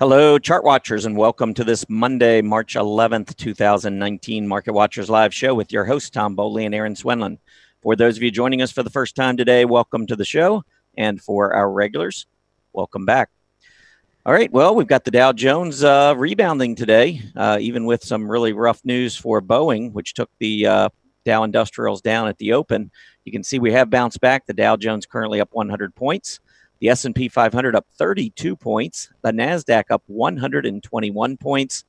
Hello, chart watchers, and welcome to this Monday, March 11th, 2019 Market Watchers Live show with your host, Tom Bowley and Erin Swenlin. For those of you joining us for the first time today, welcome to the show. And for our regulars, welcome back. All right, well, we've got the Dow Jones rebounding today, even with some really rough news for Boeing, which took the Dow Industrials down at the open. You can see we have bounced back. The Dow Jones currently up 100 points. The S&P 500 up 32 points. The NASDAQ up 121 points.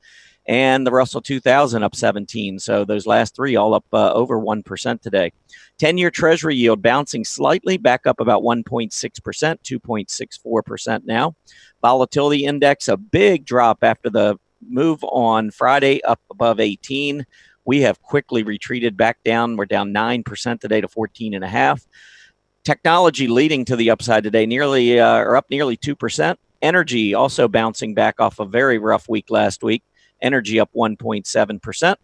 And the Russell 2000 up 17. So those last three all up over 1% today. 10-year Treasury yield bouncing slightly, back up about 1.6%, 2.64% now. Volatility index, a big drop after the move on Friday, up above 18. We have quickly retreated back down. We're down 9% today to 14.5. Technology leading to the upside today, up nearly 2%. Energy also bouncing back off a very rough week last week. Energy up 1.7%.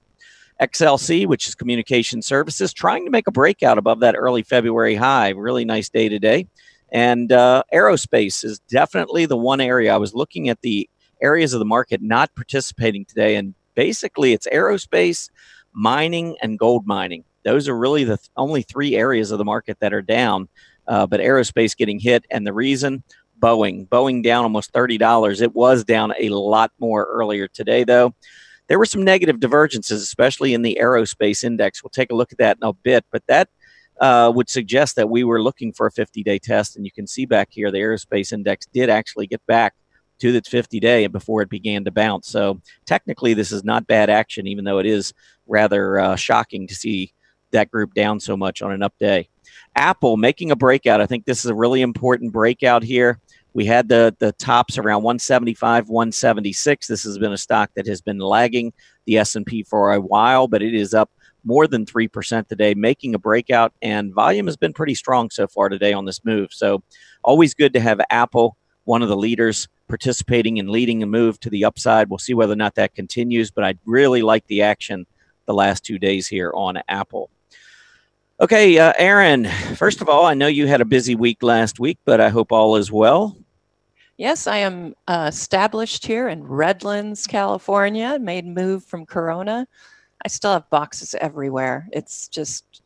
XLC, which is communication services, trying to make a breakout above that early February high. Really nice day today. And aerospace is definitely the one area. I was looking at the areas of the market not participating today, and basically it's aerospace, mining, and gold mining. Those are really the only three areas of the market that are down, but aerospace getting hit. And the reason, Boeing down almost $30. It was down a lot more earlier today, though. There were some negative divergences, especially in the aerospace index. We'll take a look at that in a bit, but that would suggest that we were looking for a 50-day test. And you can see back here, the aerospace index did actually get back to its 50-day before it began to bounce. So technically, this is not bad action, even though it is rather shocking to see that group down so much on an up day. Apple making a breakout. I think this is a really important breakout here. We had the tops around 175, 176. This has been a stock that has been lagging the S&P for a while, but it is up more than 3% today, making a breakout, and volume has been pretty strong so far today on this move. So always good to have Apple, one of the leaders, participating and leading a move to the upside. We'll see whether or not that continues, but I really like the action the last 2 days here on Apple. Okay, Erin, first of all, I know you had a busy week last week, but I hope all is well. Yes, I am established here in Redlands, California, made move from Corona. I still have boxes everywhere. It's just,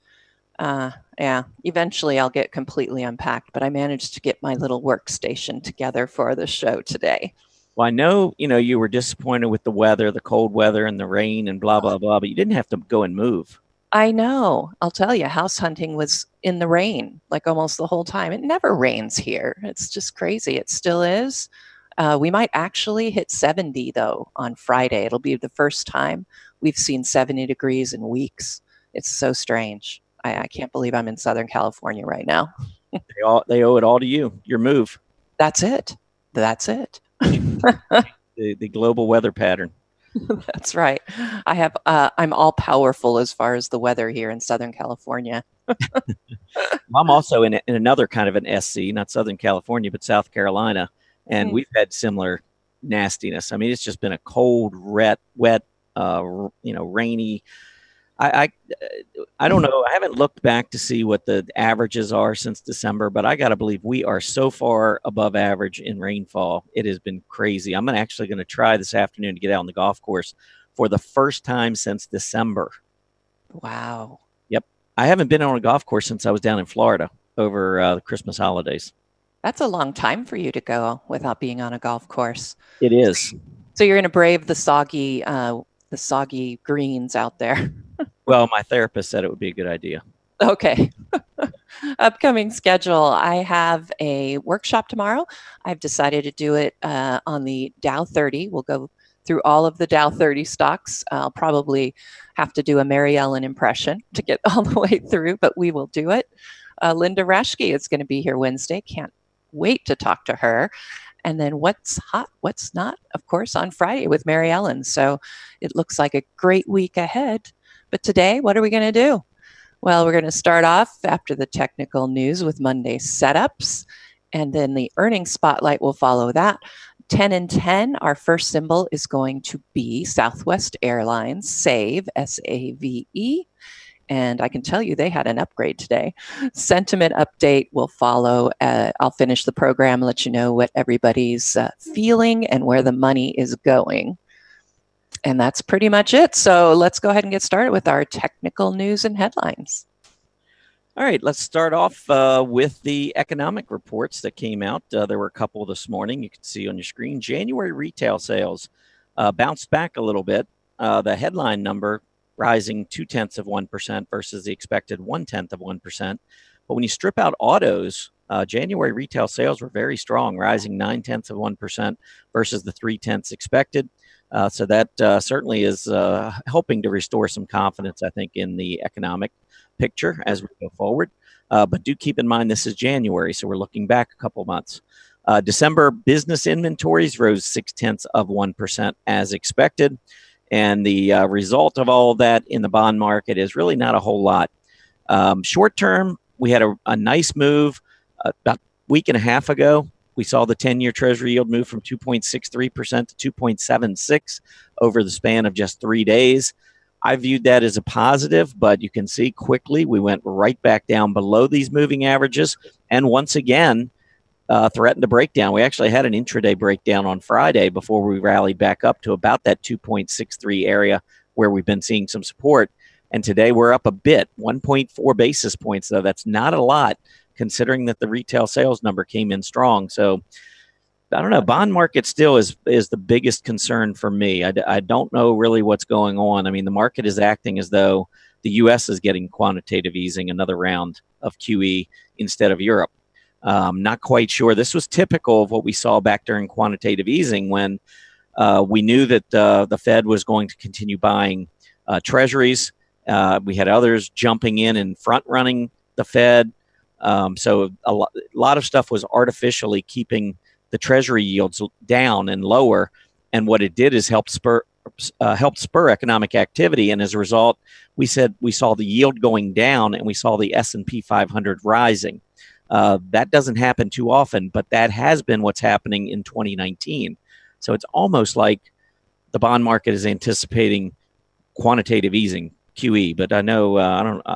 yeah, eventually I'll get completely unpacked, but I managed to get my little workstation together for the show today. Well, I know, you were disappointed with the weather, the cold weather and the rain and blah, blah, blah, but you didn't have to go and move. I know. I'll tell you, house hunting was in the rain, like almost the whole time. It never rains here. It's just crazy. It still is. We might actually hit 70, though, on Friday. It'll be the first time we've seen 70 degrees in weeks. It's so strange. I can't believe I'm in Southern California right now. They owe it all to you, your move. That's it. That's it. the global weather pattern. That's right. I'm all powerful as far as the weather here in Southern California. I'm also in another kind of an SC, not Southern California, but South Carolina. And we've had similar nastiness. I mean, it's just been a cold, wet, rainy. I don't know. I haven't looked back to see what the averages are since December, but I got to believe we are so far above average in rainfall. It has been crazy. I'm actually going to try this afternoon to get out on the golf course for the first time since December. Wow. Yep. I haven't been on a golf course since I was down in Florida over the Christmas holidays. That's a long time for you to go without being on a golf course. It is. So you're going to brave the soggy greens out there. Well, my therapist said it would be a good idea. Okay. Upcoming schedule. I have a workshop tomorrow. I've decided to do it on the Dow 30. We'll go through all of the Dow 30 stocks. I'll probably have to do a Mary Ellen impression to get all the way through, but we will do it. Linda Raschke is going to be here Wednesday. Can't wait to talk to her. And then what's hot, what's not, of course, on Friday with Mary Ellen. So it looks like a great week ahead. But today, what are we going to do? Well, we're going to start off after the technical news with Monday setups, and then the earnings spotlight will follow that. 10 and 10, our first symbol is going to be Southwest Airlines, SAVE, S-A-V-E. and I can tell you they had an upgrade today. Sentiment update will follow. I'll finish the program, let you know what everybody's feeling and where the money is going. And that's pretty much it. So let's go ahead and get started with our technical news and headlines. All right, let's start off with the economic reports that came out. There were a couple this morning. You can see on your screen. January retail sales bounced back a little bit. The headline number rising 0.2% versus the expected 0.1%. But when you strip out autos, January retail sales were very strong, rising 0.9% versus the 0.3 expected. So that certainly is helping to restore some confidence, I think, in the economic picture as we go forward. But do keep in mind this is January, so we're looking back a couple months. December business inventories rose 0.6% as expected. And the result of all of that in the bond market is really not a whole lot. Short term, we had a nice move about a week and a half ago. We saw the 10-year Treasury yield move from 2.63% to 2.76 over the span of just 3 days. I viewed that as a positive, but you can see quickly we went right back down below these moving averages and once again threatened to break down. We actually had an intraday breakdown on Friday before we rallied back up to about that 2.63 area where we've been seeing some support. And today we're up a bit, 1.4 basis points, though. That's not a lot considering that the retail sales number came in strong. So I don't know. Bond market still is the biggest concern for me. I don't know really what's going on. I mean, the market is acting as though the U.S. is getting quantitative easing, another round of QE instead of Europe. Not quite sure. This was typical of what we saw back during quantitative easing when we knew that the Fed was going to continue buying treasuries. We had others jumping in and front running the Fed. So a lot of stuff was artificially keeping the Treasury yields down and lower, and what it did is help spur economic activity. And as a result, we saw the yield going down, and we saw the S&P 500 rising. That doesn't happen too often, but that has been what's happening in 2019. So it's almost like the bond market is anticipating quantitative easing, QE. But I know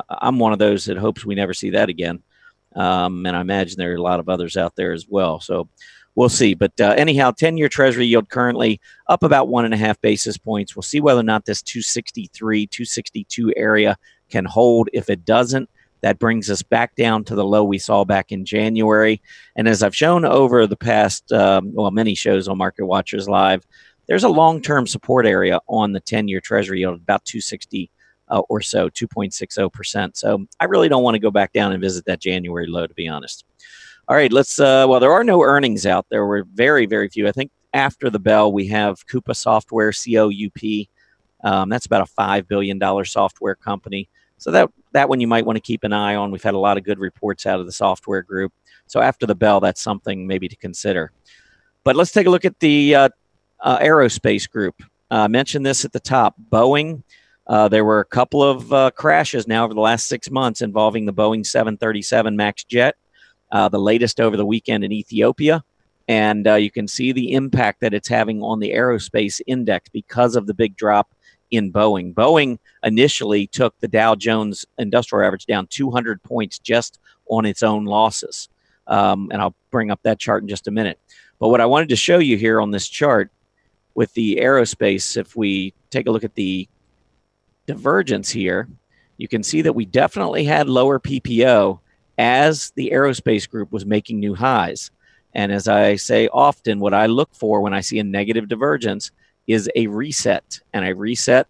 I'm one of those that hopes we never see that again. And I imagine there are a lot of others out there as well. So we'll see. But anyhow, 10-year Treasury yield currently up about 1.5 basis points. We'll see whether or not this 263, 262 area can hold. If it doesn't, that brings us back down to the low we saw back in January. And as I've shown over the past, many shows on Market Watchers Live, there's a long-term support area on the 10-year Treasury yield, about 260 or so, 2.60%. So I really don't want to go back down and visit that January low, to be honest. All right, let's, there are no earnings out. There were very, very few. I think after the bell, we have Coupa Software, COUP. That's about a $5 billion software company. So that one you might want to keep an eye on. We've had a lot of good reports out of the software group. So after the bell, that's something maybe to consider. But let's take a look at the aerospace group. I mentioned this at the top. Boeing, there were a couple of crashes now over the last 6 months involving the Boeing 737 MAX jet. The latest over the weekend in Ethiopia. And you can see the impact that it's having on the aerospace index because of the big drop in Boeing. Boeing initially took the Dow Jones Industrial Average down 200 points just on its own losses. And I'll bring up that chart in just a minute. But what I wanted to show you here on this chart with the aerospace, if we take a look at the divergence here, you can see that we definitely had lower PPO as the aerospace group was making new highs. And as I say often, what I look for when I see a negative divergence is a reset. And a reset,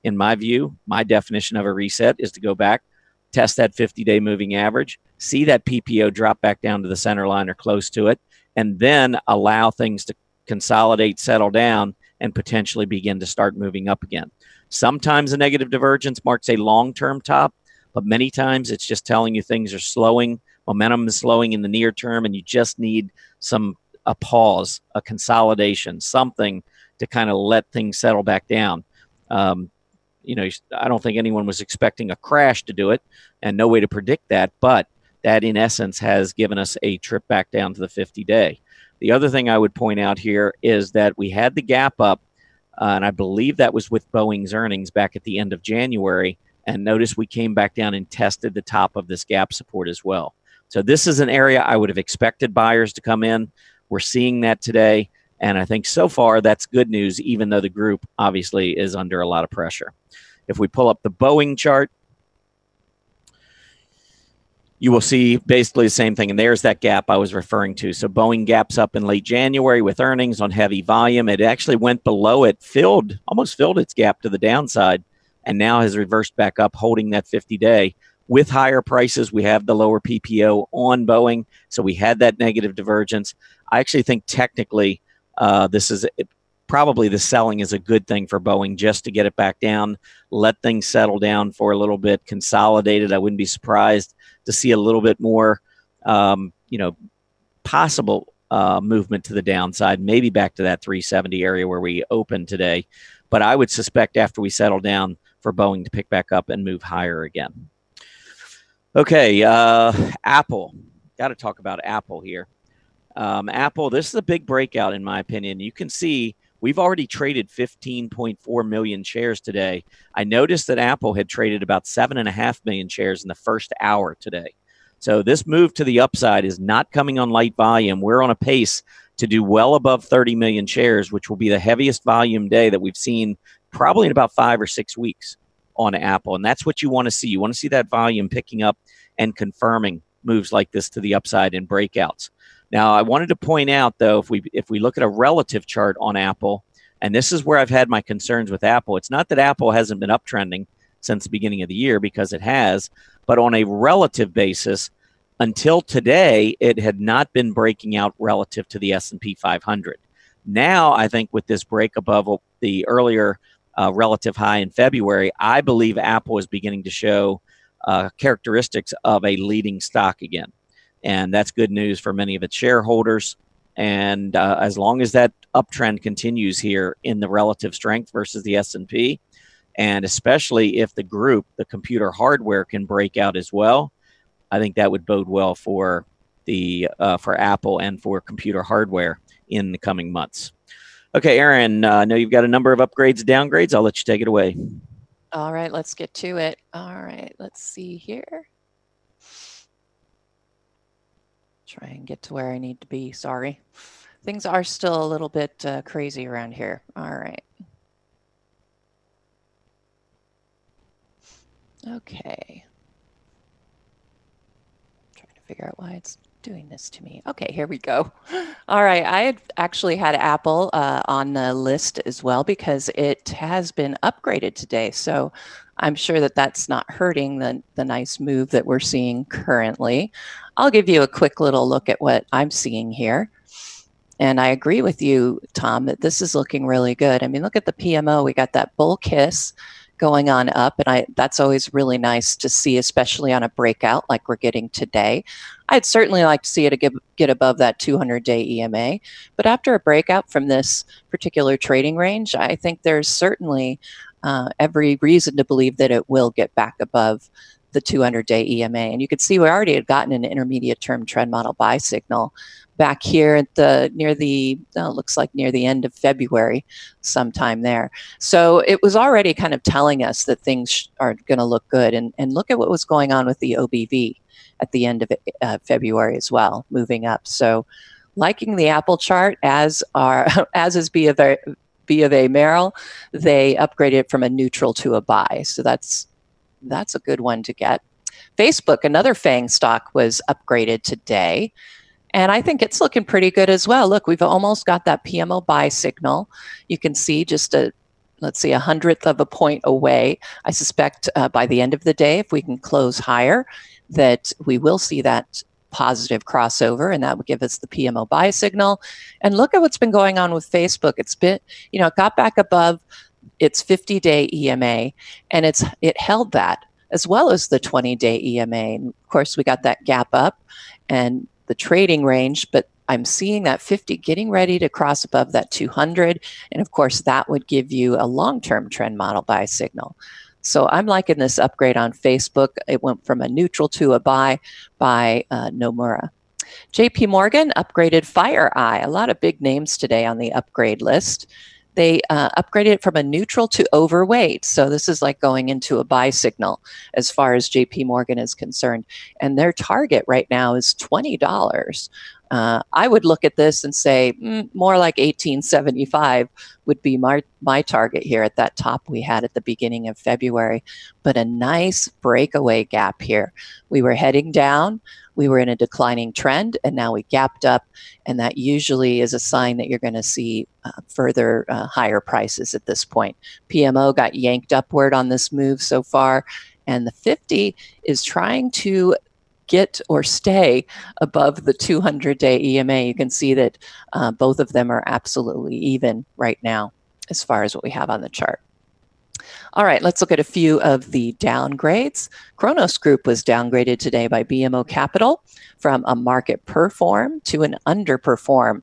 in my view, my definition of a reset is to go back, test that 50-day moving average, see that PPO drop back down to the center line or close to it, and then allow things to consolidate, settle down, and potentially begin to start moving up again. Sometimes a negative divergence marks a long-term top, but many times it's just telling you things are slowing, momentum is slowing in the near term, and you just need a pause, a consolidation, something to kind of let things settle back down. I don't think anyone was expecting a crash to do it, and no way to predict that, but that in essence has given us a trip back down to the 50-day. The other thing I would point out here is that we had the gap up, and I believe that was with Boeing's earnings back at the end of January, And notice we came back down and tested the top of this gap support as well. So this is an area I would have expected buyers to come in. We're seeing that today. And I think so far that's good news, even though the group obviously is under a lot of pressure. If we pull up the Boeing chart, you will see basically the same thing. And there's that gap I was referring to. So Boeing gaps up in late January with earnings on heavy volume. It actually went below it, almost filled its gap to the downside, and now has reversed back up, holding that 50-day. With higher prices, we have the lower PPO on Boeing. So we had that negative divergence. I actually think technically this is probably the selling is a good thing for Boeing, just to get it back down, let things settle down for a little bit, consolidated. I wouldn't be surprised to see a little bit more, possible movement to the downside, maybe back to that 370 area where we opened today. But I would suspect after we settle down for Boeing to pick back up and move higher again. Okay, Apple. Got to talk about Apple here. Apple, this is a big breakout in my opinion. You can see we've already traded 15.4 million shares today. I noticed that Apple had traded about 7.5 million shares in the first hour today. So this move to the upside is not coming on light volume. We're on a pace to do well above 30 million shares, which will be the heaviest volume day that we've seen probably in about 5 or 6 weeks on Apple. And that's what you want to see. You want to see that volume picking up and confirming moves like this to the upside in breakouts. Now, I wanted to point out, though, if we look at a relative chart on Apple, and this is where I've had my concerns with Apple. It's not that Apple hasn't been uptrending since the beginning of the year, because it has, but on a relative basis, until today, it had not been breaking out relative to the S&P 500. Now, I think with this break above the earlier relative high in February, I believe Apple is beginning to show characteristics of a leading stock again. And that's good news for many of its shareholders. And as long as that uptrend continues here in the relative strength versus the S&P, and especially if the group, the computer hardware, can break out as well, I think that would bode well for for Apple and for computer hardware in the coming months. Okay, Erin, I know you've got a number of upgrades and downgrades. I'll let you take it away. All right, let's get to it. All right, let's see here. Try and get to where I need to be. Sorry. Things are still a little bit crazy around here. All right. Okay. Trying to figure out why it's doing this to me. Okay, here we go. All right, I had actually had Apple on the list as well because it has been upgraded today. So I'm sure that that's not hurting the nice move that we're seeing currently. I'll give you a quick little look at what I'm seeing here. And I agree with you, Tom, that this is looking really good. I mean, look at the PMO. We got that bull kiss going on up, and that's always really nice to see, especially on a breakout like we're getting today. I'd certainly like to see it get above that 200-day EMA, but after a breakout from this particular trading range, I think there's certainly every reason to believe that it will get back above the 200-day EMA. And you can see we already had gotten an intermediate term trend model buy signal back here at looks like near the end of February, sometime there. So it was already kind of telling us that things are going to look good. And look at what was going on with the OBV at the end of February as well, moving up. So liking the Apple chart, as is B of A Merrill, they upgraded from a neutral to a buy. So that's a good one to get. Facebook, another FANG stock, was upgraded today. And I think it's looking pretty good as well. Look, we've almost got that PMO buy signal. You can see just let's see, 100th of a point away. I suspect by the end of the day, if we can close higher, that we will see that positive crossover, and that would give us the PMO buy signal. And look at what's been going on with Facebook. It's been, it got back above its 50-day EMA, and it held that as well as the 20-day EMA. And of course, we got that gap up and the trading range, but I'm seeing that 50 getting ready to cross above that 200. And of course, that would give you a long-term trend model buy signal. So I'm liking this upgrade on Facebook. It went from a neutral to a buy by Nomura. JP Morgan upgraded FireEye. A lot of big names today on the upgrade list. They upgraded it from a neutral to overweight. So this is like going into a buy signal as far as JP Morgan is concerned. And their target right now is $20. I would look at this and say more like 1875 would be my target here at that top we had at the beginning of February. But a nice breakaway gap here. We were heading down. We were in a declining trend, and now we gapped up, and that usually is a sign that you're going to see further higher prices at this point. PMO got yanked upward on this move so far, and the 50 is trying to get or stay above the 200-day EMA. You can see that both of them are absolutely even right now as far as what we have on the chart. All right, let's look at a few of the downgrades. Kronos Group was downgraded today by BMO Capital from a market perform to an underperform.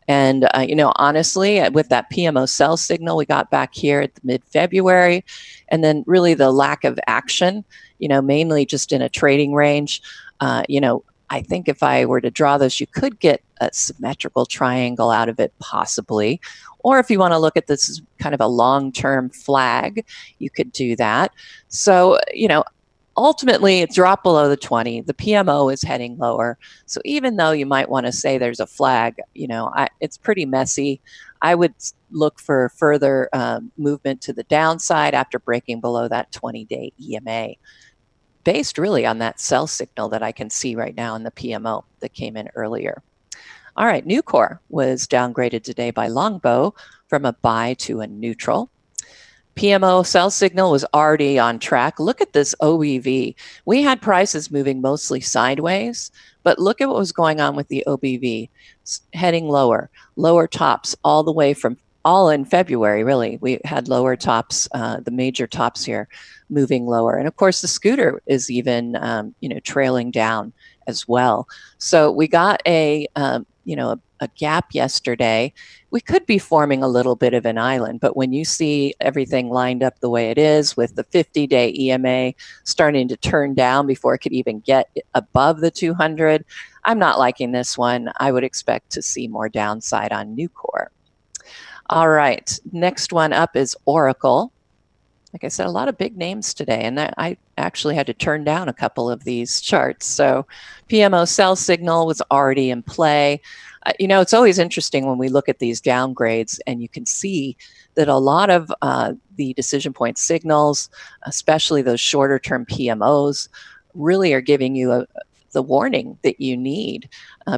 And, honestly, with that PMO sell signal we got back here at the mid-February, and then really the lack of action, mainly just in a trading range, I think if I were to draw this, you could get a symmetrical triangle out of it, possibly. Or if you want to look at this as kind of a long-term flag, you could do that. So, ultimately, it dropped below the 20. The PMO is heading lower. So even though you might want to say there's a flag, it's pretty messy. I would look for further movement to the downside after breaking below that 20-day EMA, based really on that sell signal that I can see right now in the PMO that came in earlier. All right, Nucor was downgraded today by Longbow from a buy to a neutral. PMO sell signal was already on track. Look at this OBV. We had prices moving mostly sideways, but look at what was going on with the OBV, heading lower tops all the way from all in February, really. We had lower tops, the major tops here moving lower. And of course, the scooter is even, trailing down as well. So we got a gap yesterday. We could be forming a little bit of an island, but when you see everything lined up the way it is with the 50-day EMA starting to turn down before it could even get above the 200, I'm not liking this one. I would expect to see more downside on Nucor. All right, next one up is Oracle. Like I said, a lot of big names today, and I actually had to turn down a couple of these charts. So PMO sell signal was already in play. It's always interesting when we look at these downgrades, and you can see that a lot of the decision point signals, especially those shorter term PMOs, really are giving you the warning that you need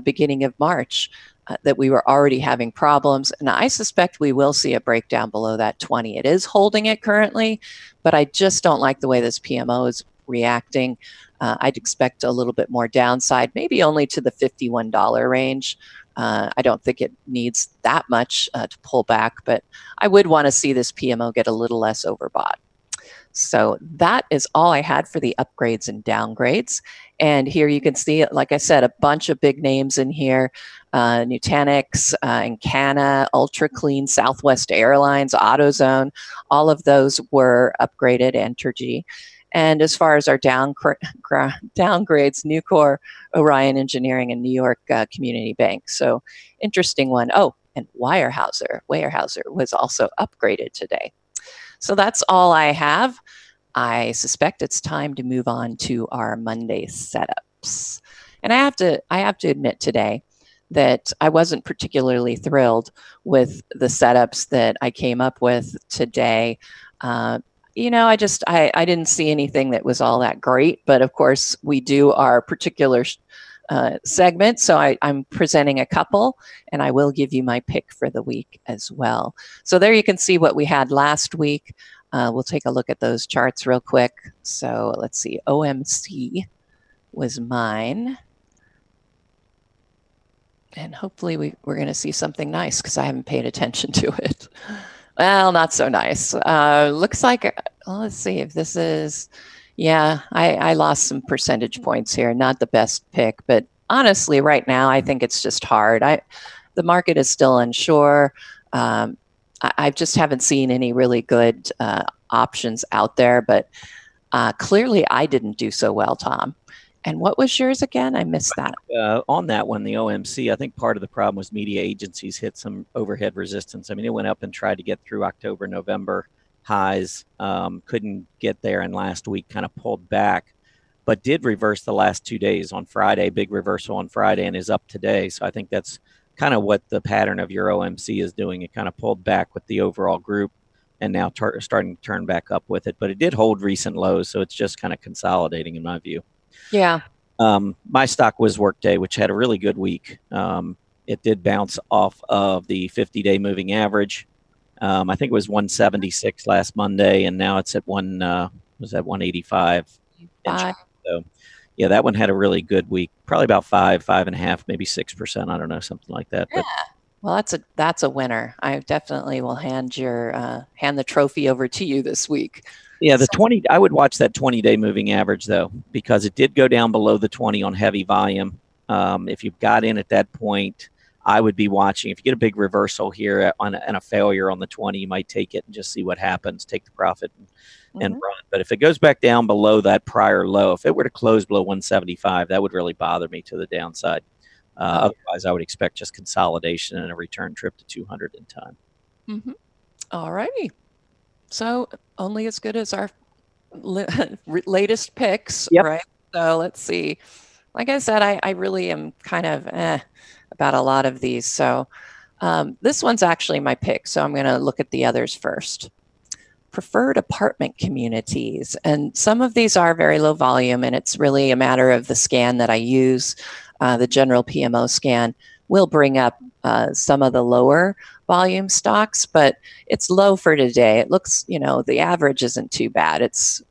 beginning of March. That we were already having problems. And I suspect we will see a breakdown below that 20. It is holding it currently, but I just don't like the way this PMO is reacting. I'd expect a little bit more downside, maybe only to the $51 range. I don't think it needs that much to pull back, but I would want to see this PMO get a little less overbought. So that is all I had for the upgrades and downgrades. And here you can see, like I said, a bunch of big names in here. Nutanix, Encana, Ultra Clean, Southwest Airlines, AutoZone, all of those were upgraded, Entergy. And as far as our downgrades, Nucor, Orion Engineering, and New York Community Bank. So interesting one. Oh, and Weyerhaeuser was also upgraded today. So that's all I have. I suspect it's time to move on to our Monday setups. And I have to admit today that I wasn't particularly thrilled with the setups that I came up with today. I didn't see anything that was all that great, but of course we do our particular segment. So I'm presenting a couple, and I will give you my pick for the week as well. So there you can see what we had last week. We'll take a look at those charts real quick. So let's see, OMC was mine. And hopefully we're going to see something nice because I haven't paid attention to it. Well, not so nice. Looks like, well, let's see if this is, yeah, I lost some percentage points here. Not the best pick, but honestly, right now, I think it's just hard. The market is still unsure. I just haven't seen any really good options out there, but clearly I didn't do so well, Tom. And what was yours again? I missed that. On that one, the OMC, I think part of the problem was media agencies hit some overhead resistance. I mean, it went up and tried to get through October, November highs, couldn't get there, and last week kind of pulled back, but did reverse the last 2 days on Friday, big reversal on Friday, and is up today. So I think that's kind of what the pattern of your OMC is doing. It kind of pulled back with the overall group and now starting to turn back up with it. But it did hold recent lows, so it's just kind of consolidating in my view. Yeah. My stock was Workday, which had a really good week. It did bounce off of the 50-day moving average. I think it was 176 last Monday, and now it's at 185. So, yeah, that one had a really good week. Probably about 5.5, maybe 6%. I don't know, something like that. Yeah. Well, that's a winner. I definitely will hand the trophy over to you this week. Yeah, I would watch that 20-day moving average though, because it did go down below the 20 on heavy volume. If you got in at that point, I would be watching. If you get a big reversal here and a failure on the 20, you might take it and just see what happens, take the profit and run. But if it goes back down below that prior low, if it were to close below 175, that would really bother me to the downside. Otherwise, I would expect just consolidation and a return trip to 200 in time. All righty. So only as good as our latest picks, right? So let's see. Like I said, I really am kind of about a lot of these. So this one's actually my pick. So I'm going to look at the others first. Preferred apartment communities. And some of these are very low volume, and it's really a matter of the scan that I use. The general PMO scan will bring up some of the lower volume stocks, but it's low for today. It looks, the average isn't too bad. It's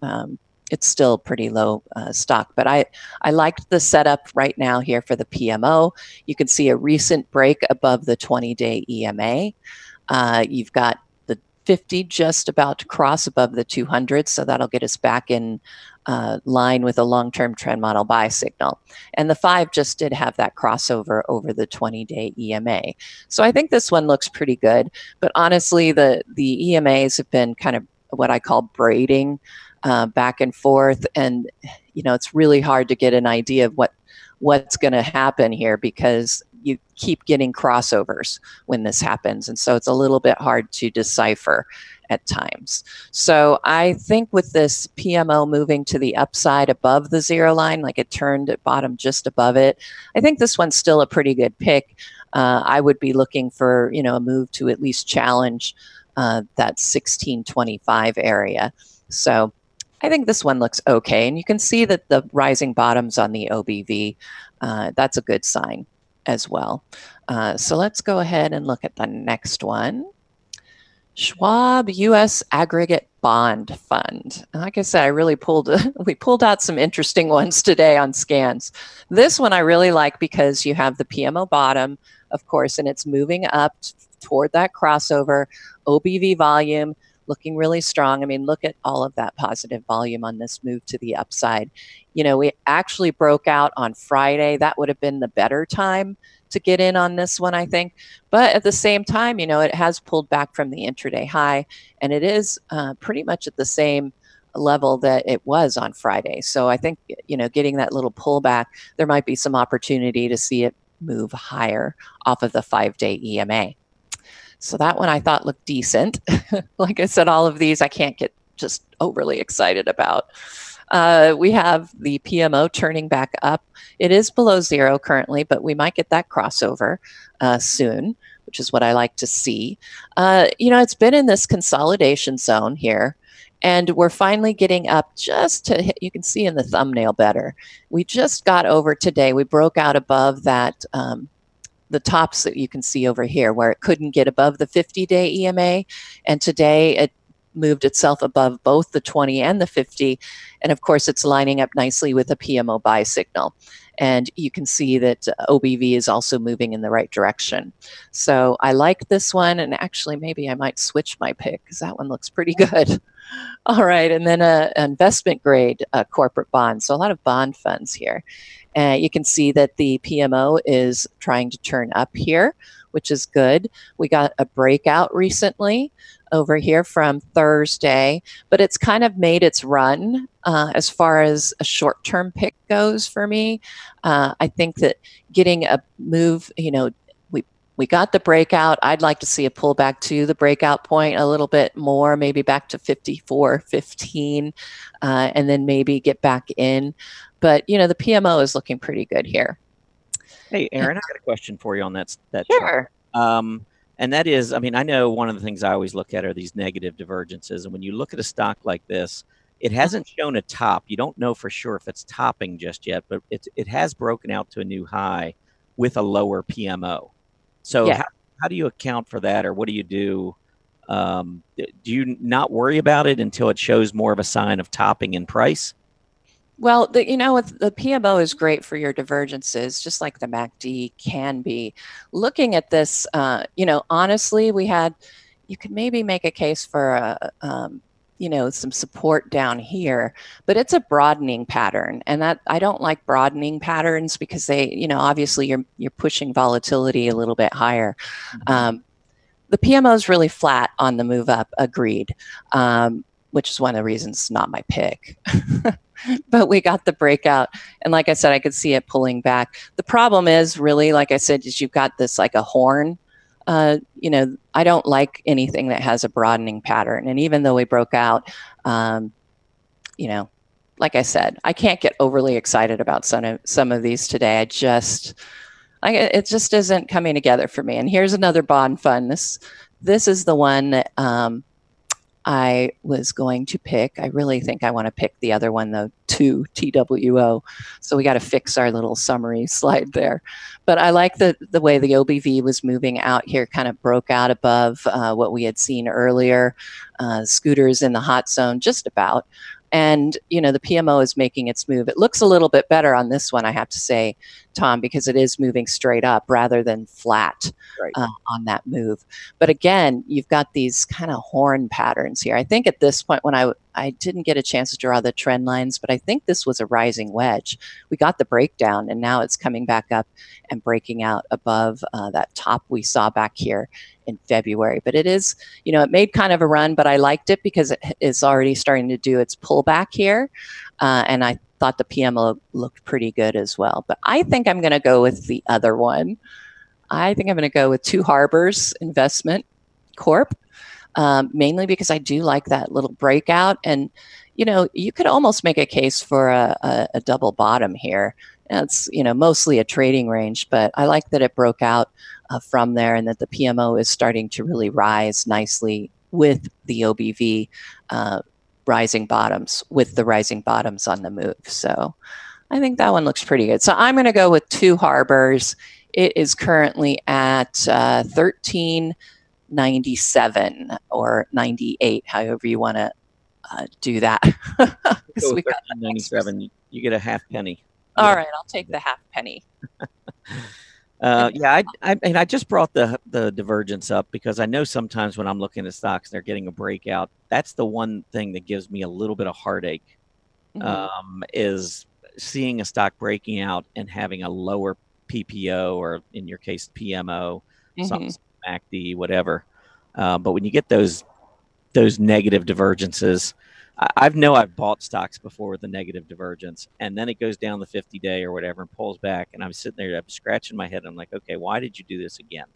still pretty low stock, but I liked the setup right now here for the PMO. You can see a recent break above the 20-day EMA. You've got the 50 just about to cross above the 200, so that'll get us back in line with a long-term trend model buy signal. And the 5 just did have that crossover over the 20-day EMA. So I think this one looks pretty good. But honestly, the EMAs have been kind of what I call braiding back and forth. And, it's really hard to get an idea of what's going to happen here, because you keep getting crossovers when this happens. And so it's a little bit hard to decipher at times. So I think with this PMO moving to the upside above the zero line, like it turned at bottom just above it, I think this one's still a pretty good pick. I would be looking for, a move to at least challenge that 1625 area. So I think this one looks okay. And you can see that the rising bottoms on the OBV, that's a good sign as well. So let's go ahead and look at the next one. Schwab U.S. Aggregate Bond Fund. Like I said, we pulled out some interesting ones today on scans. This one I really like because you have the PMO bottom, of course, and it's moving up toward that crossover. OBV volume looking really strong. I mean, look at all of that positive volume on this move to the upside. We actually broke out on Friday. That would have been the better time to get in on this one, I think. But at the same time, it has pulled back from the intraday high, and it is pretty much at the same level that it was on Friday. So I think, getting that little pullback, there might be some opportunity to see it move higher off of the 5-day EMA. So that one I thought looked decent. Like I said, all of these I can't get just overly excited about. We have the PMO turning back up. It is below zero currently, but we might get that crossover soon, which is what I like to see. It's been in this consolidation zone here, and we're finally getting up just to hit. You can see in the thumbnail better. We just got over today. We broke out above that, the tops that you can see over here, where it couldn't get above the 50-day EMA, and today it moved itself above both the 20 and the 50. And of course, it's lining up nicely with a PMO buy signal. And you can see that OBV is also moving in the right direction. So I like this one. And actually, maybe I might switch my pick because that one looks pretty good. All right. And then an investment grade corporate bond. So a lot of bond funds here. You can see that the PMO is trying to turn up here, which is good. We got a breakout recently over here from Thursday, but it's kind of made its run as far as a short-term pick goes for me. I think that getting a move, we got the breakout. I'd like to see a pullback to the breakout point a little bit more, maybe back to 54.15, and then maybe get back in. But the PMO is looking pretty good here. Hey, Erin, I got a question for you on that chart. Sure. And that is, I mean, I know one of the things I always look at are these negative divergences. And when you look at a stock like this, it hasn't shown a top. You don't know for sure if it's topping just yet, but it has broken out to a new high with a lower PMO. So Yeah. how do you account for that, or what do you do? Do you not worry about it until it shows more of a sign of topping in price? Well, the PMO is great for your divergences, just like the MACD can be. Looking at this, honestly, you could maybe make a case for some support down here, but it's a broadening pattern, and that I don't like broadening patterns because they, obviously you're pushing volatility a little bit higher. The PMO is really flat on the move up, agreed, which is one of the reasons it's not my pick. But we got the breakout, and like I said, I could see it pulling back. The problem is really, like I said, is you've got this like a horn. I don't like anything that has a broadening pattern. And even though we broke out, like I said, I can't get overly excited about some of these today. It just isn't coming together for me. And here's another bond fund. This is the one that I was going to pick. I really think I want to pick the other one, though, 2 TWO. So we got to fix our little summary slide there. But I like the way the OBV was moving out here, kind of broke out above what we had seen earlier. Scooters in the hot zone, just about. And, the PMO is making its move. It looks a little bit better on this one, I have to say, Tom, because it is moving straight up rather than flat on that move. But again, you've got these kind of horn patterns here. I think at this point, when I didn't get a chance to draw the trend lines, but I think this was a rising wedge. We got the breakdown, and now it's coming back up and breaking out above that top we saw back here in February. But it is, it made kind of a run, but I liked it because it is already starting to do its pullback here. And I thought the PMO looked pretty good as well. But I think I'm going to go with the other one. I think I'm going to go with Two Harbors Investment Corp, mainly because I do like that little breakout. And, you could almost make a case for a double bottom here. It's, mostly a trading range, but I like that it broke out from there, and that the PMO is starting to really rise nicely with the OBV rising bottoms, with the rising bottoms on the move. So I think that one looks pretty good. So I'm going to go with Two Harbors. It is currently at 13.97 or 98, however you want to do that. So we got 97. You get a half penny. All right, I'll take the half penny. Yeah, I just brought the divergence up because I know sometimes when I'm looking at stocks and they're getting a breakout, that's the one thing that gives me a little bit of heartache, is seeing a stock breaking out and having a lower PPO, or in your case, PMO, MACD, whatever. But when you get those negative divergences, I've bought stocks before with a negative divergence, and then it goes down the 50-day or whatever and pulls back, and I'm sitting there, I'm scratching my head. I'm like, okay, why did you do this again?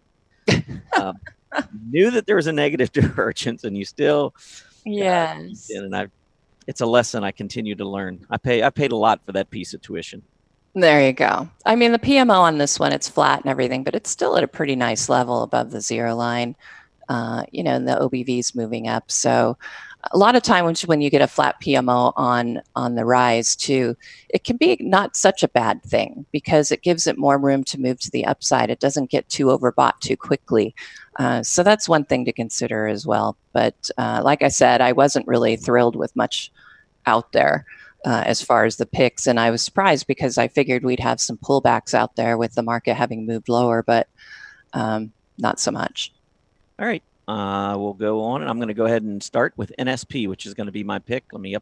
Knew that there was a negative divergence, and you still, yes, and it's a lesson I continue to learn. I paid a lot for that piece of tuition. There you go. I mean, the PMO on this one, it's flat and everything, but it's still at a pretty nice level above the zero line. And the OBV is moving up. So a lot of times when you get a flat PMO on the rise too, it can be not such a bad thing because it gives it more room to move to the upside. It doesn't get too overbought too quickly. So that's one thing to consider as well. But like I said, I wasn't really thrilled with much out there as far as the picks. And I was surprised because I figured we'd have some pullbacks out there with the market having moved lower, but not so much. All right. We'll go on, and I'm going to go ahead and start with NSP, which is going to be my pick. Let me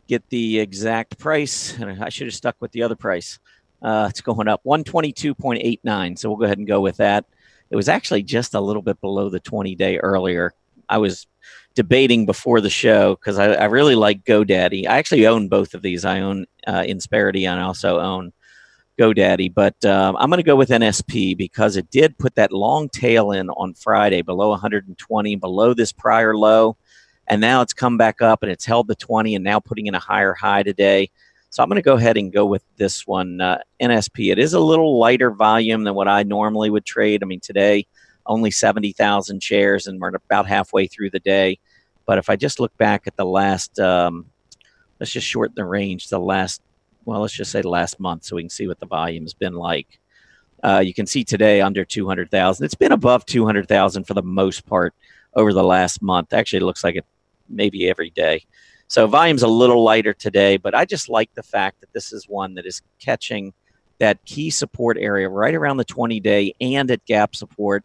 get the exact price. And I should have stuck with the other price. It's going up 122.89. So we'll go ahead and go with that. It was actually just a little bit below the 20-day earlier. I was debating before the show because I really like GoDaddy. I actually own both of these. I own Insperity and I also own GoDaddy, but I'm going to go with NSP because it did put that long tail in on Friday below 120, below this prior low, and now it's come back up and it's held the 20 and now putting in a higher high today. So I'm going to go ahead and go with this one, NSP. It is a little lighter volume than what I normally would trade. I mean, today only 70,000 shares and we're about halfway through the day. But if I just look back at the last, let's just shorten the range to the last, well, let's just say the last month so we can see what the volume's been like. You can see today under 200,000. It's been above 200,000 for the most part over the last month. Actually, it looks like it maybe every day. So volume's a little lighter today, but I just like the fact that this is one that is catching that key support area right around the 20-day and at gap support.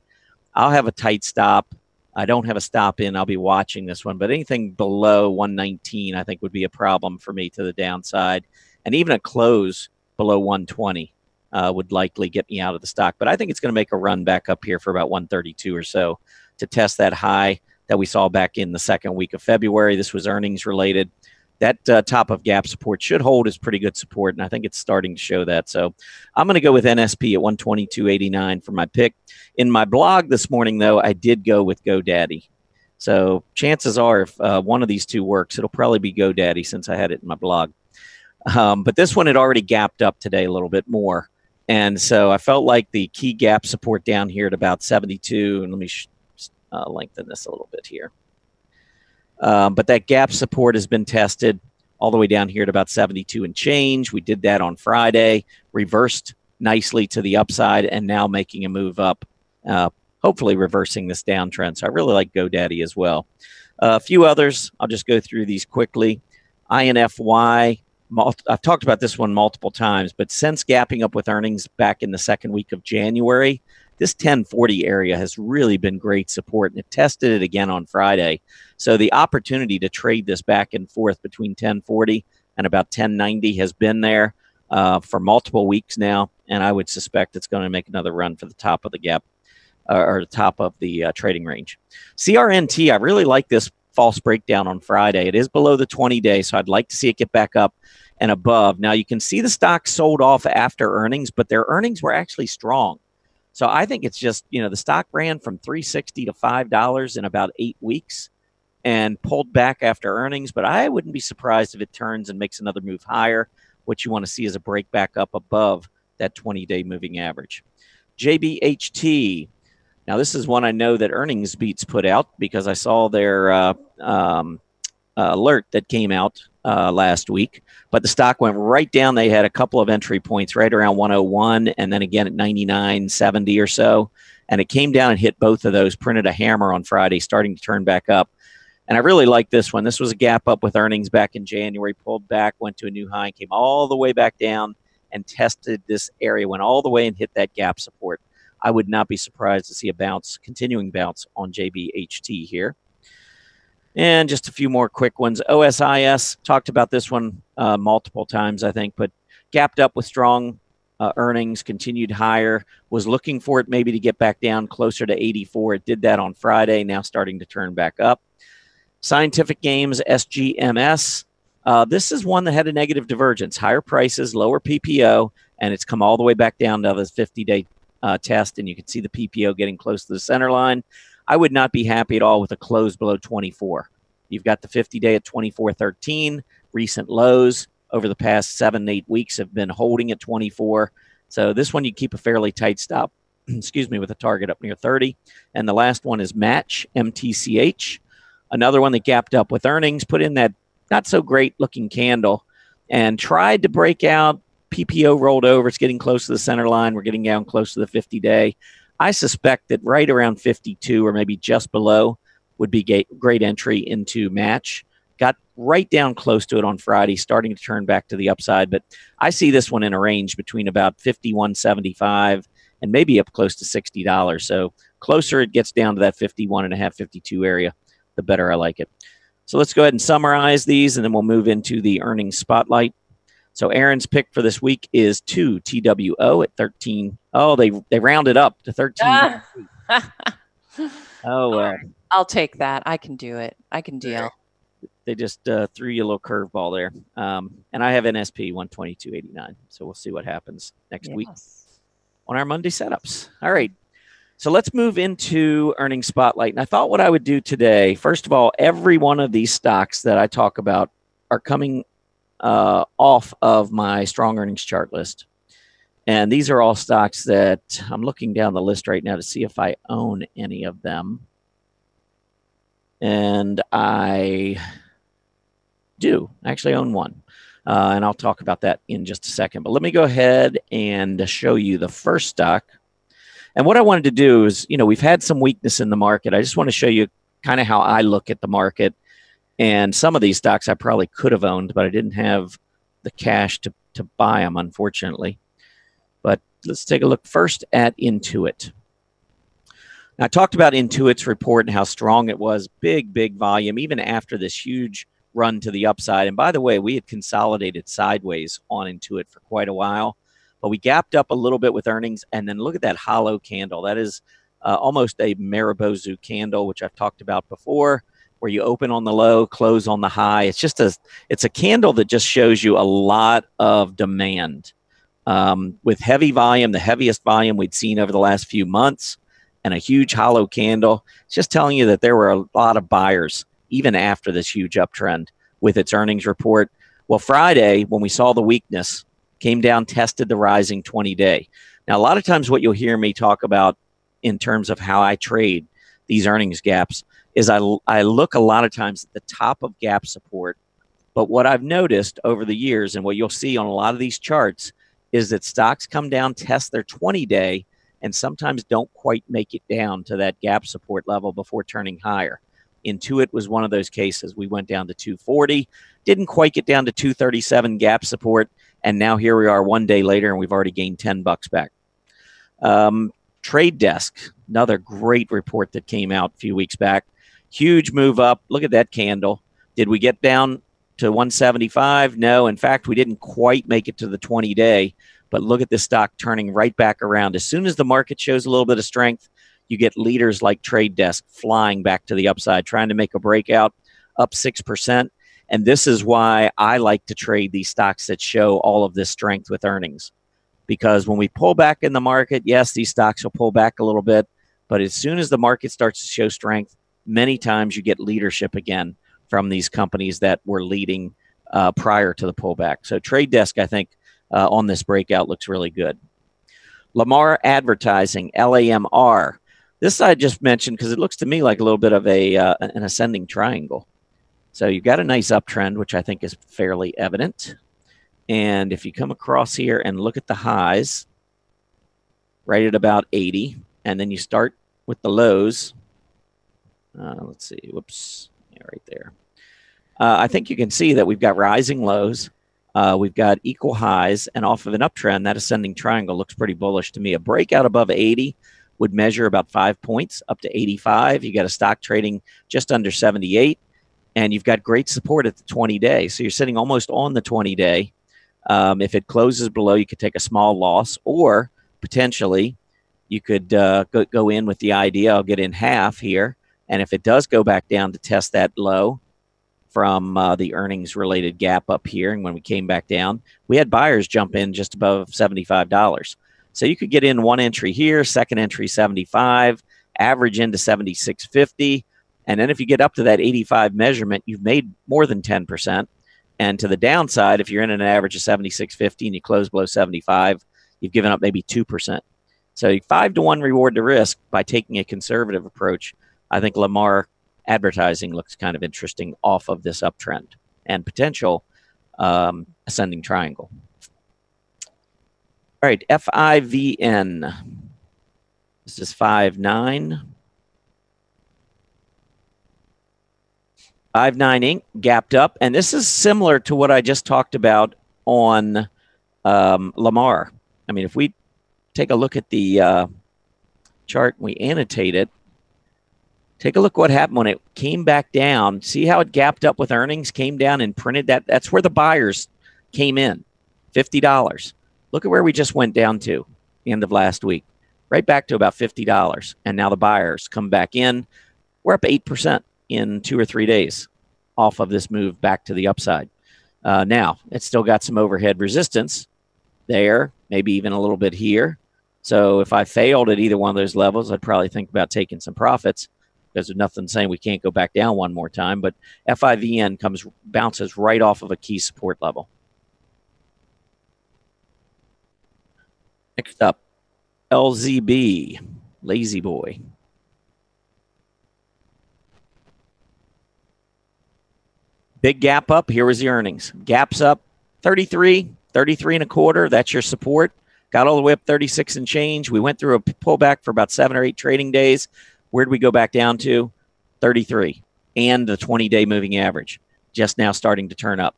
I'll have a tight stop. I don't have a stop in. I'll be watching this one, but anything below 119, I think would be a problem for me to the downside. And even a close below 120 would likely get me out of the stock. But I think it's going to make a run back up here for about 132 or so to test that high that we saw back in the second week of February. This was earnings related. That top of gap support should hold as pretty good support, and I think it's starting to show that. So I'm going to go with NSP at 122.89 for my pick. In my blog this morning, though, I did go with GoDaddy. So chances are if one of these two works, it'll probably be GoDaddy since I had it in my blog. But this one had already gapped up today a little bit more. And so I felt like the key gap support down here at about 72, and let me lengthen this a little bit here. But that gap support has been tested all the way down here at about 72 and change. We did that on Friday, reversed nicely to the upside, and now making a move up, hopefully reversing this downtrend. So I really like GoDaddy as well. A few others, I'll just go through these quickly. INFY, I've talked about this one multiple times, but since gapping up with earnings back in the second week of January, this 1040 area has really been great support, and it tested it again on Friday. So the opportunity to trade this back and forth between 1040 and about 1090 has been there for multiple weeks now, and I would suspect it's going to make another run for the top of the gap or the top of the trading range. CRNT, I really like this false breakdown on Friday. It is below the 20-day, so I'd like to see it get back up and above. Now, you can see the stock sold off after earnings, but their earnings were actually strong. So I think it's just, the stock ran from $3.60 to $5 in about 8 weeks and pulled back after earnings. But I wouldn't be surprised if it turns and makes another move higher. What you want to see is a break back up above that 20-day moving average. JBHT. Now, this is one I know that Earnings Beats put out because I saw their alert that came out last week. But the stock went right down. They had a couple of entry points right around 101 and then again at 99.70 or so. And it came down and hit both of those, printed a hammer on Friday, starting to turn back up. And I really like this one. This was a gap up with earnings back in January, pulled back, went to a new high, came all the way back down and tested this area, went all the way and hit that gap support. I would not be surprised to see a bounce, continuing bounce on JBHT here. And just a few more quick ones. OSIS, talked about this one multiple times, I think, but gapped up with strong earnings, continued higher, was looking for it maybe to get back down closer to 84. It did that on Friday, now starting to turn back up. Scientific Games, SGMS. This is one that had a negative divergence, higher prices, lower PPO, and it's come all the way back down to the 50-day test, and you can see the PPO getting close to the center line. I would not be happy at all with a close below 24. You've got the 50-day at 24.13. Recent lows over the past 7-8 weeks have been holding at 24. So this one you keep a fairly tight stop, excuse me, with a target up near 30. And the last one is Match, MTCH. Another one that gapped up with earnings, put in that not so great looking candle and tried to break out. PPO rolled over. It's getting close to the center line. We're getting down close to the 50-day. I suspect that right around 52 or maybe just below would be great entry into Match. Got right down close to it on Friday, starting to turn back to the upside. But I see this one in a range between about $51.75 and maybe up close to $60. So closer it gets down to that 51.5, 52 area, the better I like it. So let's go ahead and summarize these, and then we'll move into the earnings spotlight. So Erin's pick for this week is 2 TWO at 13. Oh, they rounded up to 13. Oh, well. I'll take that. I can do it. I can deal. They just threw you a little curveball there. And I have NSP 122.89. So we'll see what happens next week on our Monday setups. All right. So let's move into earnings spotlight. And I thought what I would do today, first of all, every one of these stocks that I talk about are coming off of my strong earnings chart list. And these are all stocks that I'm looking down the list right now to see if I own any of them. And I do actually own one. And I'll talk about that in just a second. But let me go ahead and show you the first stock. And what I wanted to do is, we've had some weakness in the market. I just want to show you kind of how I look at the market. And some of these stocks I probably could have owned, but I didn't have the cash to buy them, unfortunately. But let's take a look first at Intuit. Now, I talked about Intuit's report and how strong it was, big volume, even after this huge run to the upside. And by the way, we had consolidated sideways on Intuit for quite a while, but we gapped up a little bit with earnings. And then look at that hollow candle. That is almost a Maribozu candle, which I've talked about before, where you open on the low, close on the high. It's a candle that just shows you a lot of demand. With heavy volume, the heaviest volume we'd seen over the last few months, and a huge hollow candle. It's just telling you that there were a lot of buyers even after this huge uptrend with its earnings report. Well, Friday, when we saw the weakness, came down, tested the rising 20-day. Now, a lot of times what you'll hear me talk about in terms of how I trade these earnings gaps is I look a lot of times at the top of gap support. But what I've noticed over the years, and what you'll see on a lot of these charts, is that stocks come down, test their 20-day, and sometimes don't quite make it down to that gap support level before turning higher. Intuit was one of those cases. We went down to 240, didn't quite get down to 237 gap support, and now here we are one day later, and we've already gained $10 back. Trade Desk, another great report that came out a few weeks back. Huge move up. Look at that candle. Did we get down to 175? No. In fact, we didn't quite make it to the 20-day. But look at this stock turning right back around. As soon as the market shows a little bit of strength, you get leaders like Trade Desk flying back to the upside, trying to make a breakout, up 6%. And this is why I like to trade these stocks that show all of this strength with earnings. Because when we pull back in the market, yes, these stocks will pull back a little bit. But as soon as the market starts to show strength, many times you get leadership again from these companies that were leading prior to the pullback. So Trade Desk, I think, on this breakout looks really good. Lamar Advertising, LAMR. This I just mentioned because it looks to me like a little bit of an ascending triangle. So you've got a nice uptrend, which I think is fairly evident. And if you come across here and look at the highs, right at about 80, and then you start with the lows. Let's see. Whoops. Yeah, right there. I think you can see that we've got rising lows. We've got equal highs, and off of an uptrend, that ascending triangle looks pretty bullish to me. A breakout above 80 would measure about 5 points up to 85. You got a stock trading just under 78, and you've got great support at the 20-day. So you're sitting almost on the 20-day. If it closes below, you could take a small loss, or potentially you could go in with the idea, I'll get in half here. And if it does go back down to test that low from the earnings-related gap up here, and when we came back down, we had buyers jump in just above $75. So you could get in one entry here, second entry 75, average into 76.50, and then if you get up to that 85 measurement, you've made more than 10%. And to the downside, if you're in an average of 76.50 and you close below 75, you've given up maybe 2%. So 5-to-1 reward to risk by taking a conservative approach. I think Lamar Advertising looks kind of interesting off of this uptrend and potential ascending triangle. All right, FIVN. This is 5.9. 5.9 Inc. gapped up, and this is similar to what I just talked about on Lamar. I mean, if we take a look at the chart and we annotate it, take a look what happened when it came back down. See how it gapped up with earnings, came down and printed that? That's where the buyers came in, $50. Look at where we just went down to the end of last week, right back to about $50. And now the buyers come back in. we're up 8% in 2 or 3 days off of this move back to the upside. Now, it's still got some overhead resistance there, maybe even a little bit here. So if I failed at either one of those levels, I'd probably think about taking some profits because there's nothing saying we can't go back down one more time. But FIVN bounces right off of a key support level. Next up, LZB, Lazy Boy. Big gap up. Here was the earnings. Gaps up 33 and a quarter. That's your support. Got all the way up 36 and change. We went through a pullback for about 7 or 8 trading days. Where'd we go back down to? 33 and the 20-day moving average just now starting to turn up.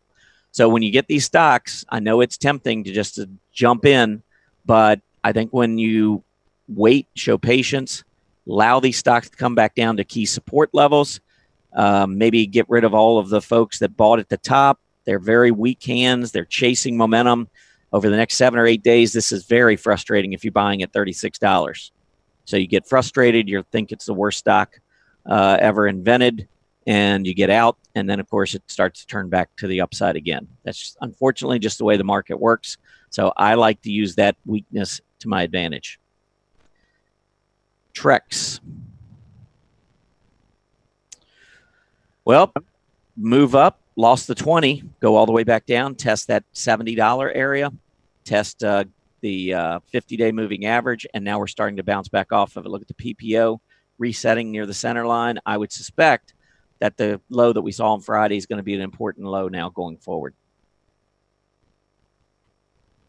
So when you get these stocks, I know it's tempting to jump in, but I think when you wait, show patience, allow these stocks to come back down to key support levels, maybe get rid of all of the folks that bought at the top. They're very weak hands. They're chasing momentum. Over the next 7 or 8 days, this is very frustrating if you're buying at $36. So you get frustrated. You think it's the worst stock ever invented, and you get out. And then, of course, it starts to turn back to the upside again. That's unfortunately just the way the market works. So I like to use that weakness to my advantage. Trex. Well, move up, lost the 20, go all the way back down, test that $70 area, test the 50-day moving average, and now we're starting to bounce back off of it. Look at the PPO resetting near the center line. I would suspect that the low that we saw on Friday is going to be an important low now going forward.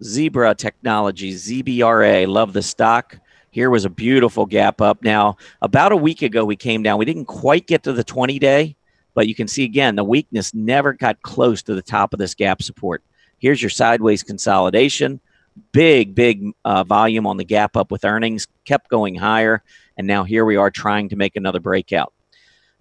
Zebra Technologies, ZBRA, love the stock. Here was a beautiful gap up. Now, about a week ago, we came down. We didn't quite get to the 20-day, but you can see, again, the weakness never got close to the top of this gap support. Here's your sideways consolidation. Big volume on the gap up with earnings, kept going higher, and now here we are trying to make another breakout.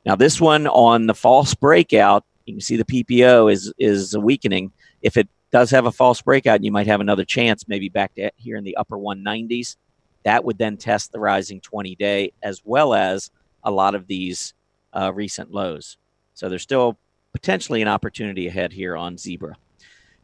Now, this one on the false breakout, you can see the PPO is weakening. If it does have a false breakout, you might have another chance, maybe back to here in the upper 190s. That would then test the rising 20-day as well as a lot of these recent lows. So there's still potentially an opportunity ahead here on Zebra.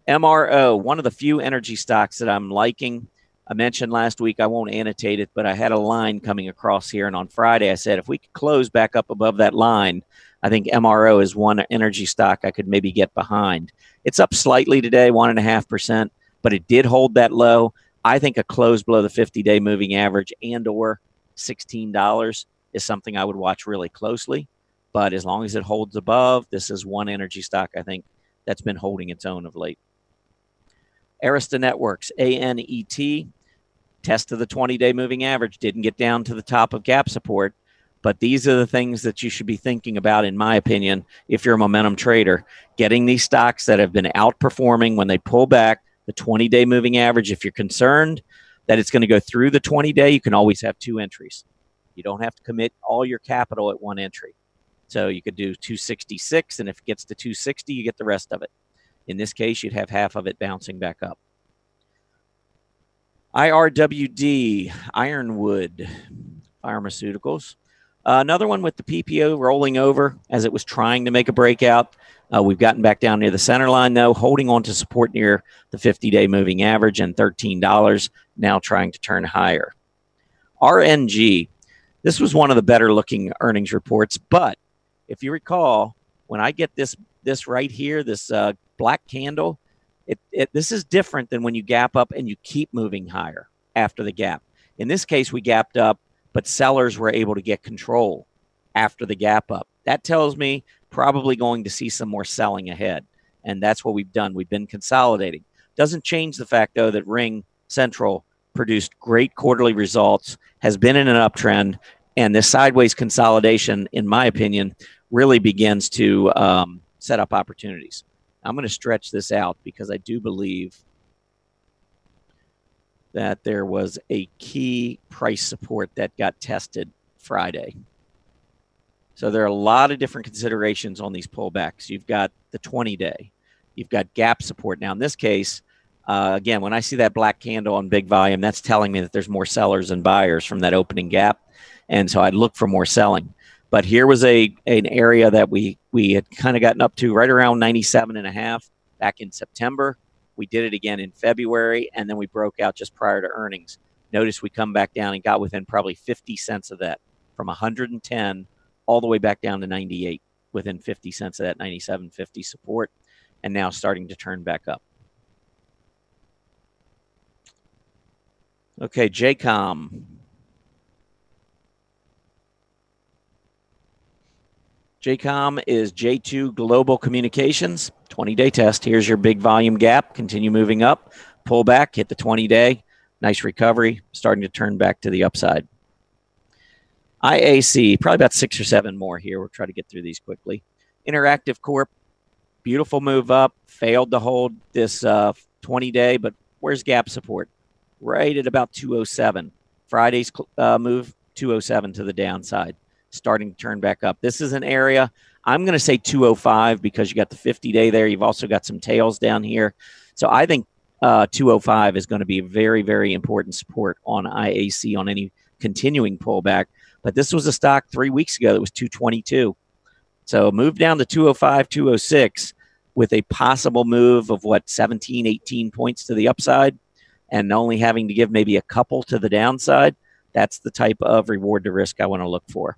MRO, one of the few energy stocks that I'm liking. I mentioned last week, I won't annotate it, but I had a line coming across here. And on Friday, I said, if we could close back up above that line, I think MRO is one energy stock I could maybe get behind. It's up slightly today, 1.5%, but it did hold that low. I think a close below the 50-day moving average and or $16 is something I would watch really closely. But as long as it holds above, this is one energy stock I think that's been holding its own of late. Arista Networks, ANET, test of the 20-day moving average, didn't get down to the top of gap support. But these are the things that you should be thinking about, in my opinion, if you're a momentum trader. Getting these stocks that have been outperforming when they pull back the 20-day moving average. If you're concerned that it's going to go through the 20-day, you can always have 2 entries. You don't have to commit all your capital at one entry. So you could do 266, and if it gets to 260, you get the rest of it. In this case, you'd have half of it bouncing back up. IRWD, Ironwood Pharmaceuticals. Another one with the PPO rolling over as it was trying to make a breakout. We've gotten back down near the center line, though, holding on to support near the 50-day moving average and $13, now trying to turn higher. RNG, this was one of the better looking earnings reports, but if you recall, when I get this right here, this black candle, this is different than when you gap up and you keep moving higher after the gap. In this case, we gapped up, but sellers were able to get control after the gap up. That tells me probably going to see some more selling ahead, and that's what we've done. We've been consolidating. Doesn't change the fact, though, that Ring Central produced great quarterly results, has been in an uptrend, and this sideways consolidation, in my opinion, really begins to set up opportunities. I'm going to stretch this out because I do believe that there was a key price support that got tested Friday. So there are a lot of different considerations on these pullbacks. You've got the 20-day. You've got gap support. Now, in this case, again, when I see that black candle on big volume, that's telling me that there's more sellers than buyers from that opening gap. And so I'd look for more selling. But here was an area that we had kind of gotten up to right around 97.5 back in September. We did it again in February, and then we broke out just prior to earnings. Notice we come back down and got within probably 50 cents of that, from 110 all the way back down to 98, within 50 cents of that 97.50 support, and now starting to turn back up. Okay, JCOM. JCOM is J2 Global Communications, 20-day test. Here's your big volume gap. Continue moving up, pull back, hit the 20-day. Nice recovery, starting to turn back to the upside. IAC, probably about 6 or 7 more here. We'll try to get through these quickly. Interactive Corp, beautiful move up, failed to hold this 20-day, but where's gap support? Right at about 207. Friday's move, 207 to the downside, starting to turn back up. This is an area, I'm going to say 205 because you got the 50-day there. You've also got some tails down here. So I think 205 is going to be very, very important support on IAC on any continuing pullback. But this was a stock 3 weeks ago that was 222. So move down to 205, 206 with a possible move of 17, 18 points to the upside and only having to give maybe a couple to the downside. That's the type of reward to risk I want to look for.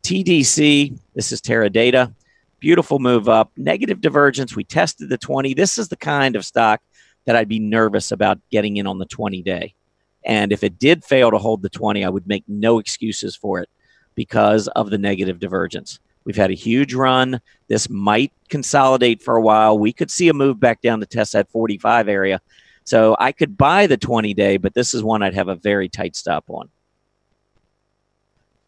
TDC, this is Teradata. Beautiful move up, negative divergence. We tested the 20. This is the kind of stock that I'd be nervous about getting in on the 20-day. And if it did fail to hold the 20, I would make no excuses for it because of the negative divergence. We've had a huge run. This might consolidate for a while. We could see a move back down to test that 45 area. So I could buy the 20-day, but this is one I'd have a very tight stop on.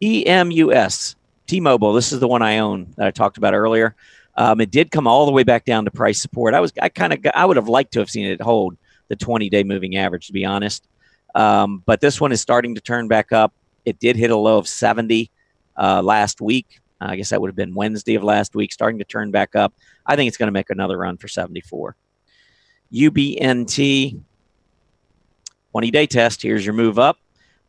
EMUS, T-Mobile. This is the one I own that I talked about earlier. It did come all the way back down to price support. I would have liked to have seen it hold the 20-day moving average, to be honest. But this one is starting to turn back up. It did hit a low of 70 last week. I guess that would have been Wednesday of last week, starting to turn back up. I think it's going to make another run for 74. UBNT, 20-day test. Here's your move up.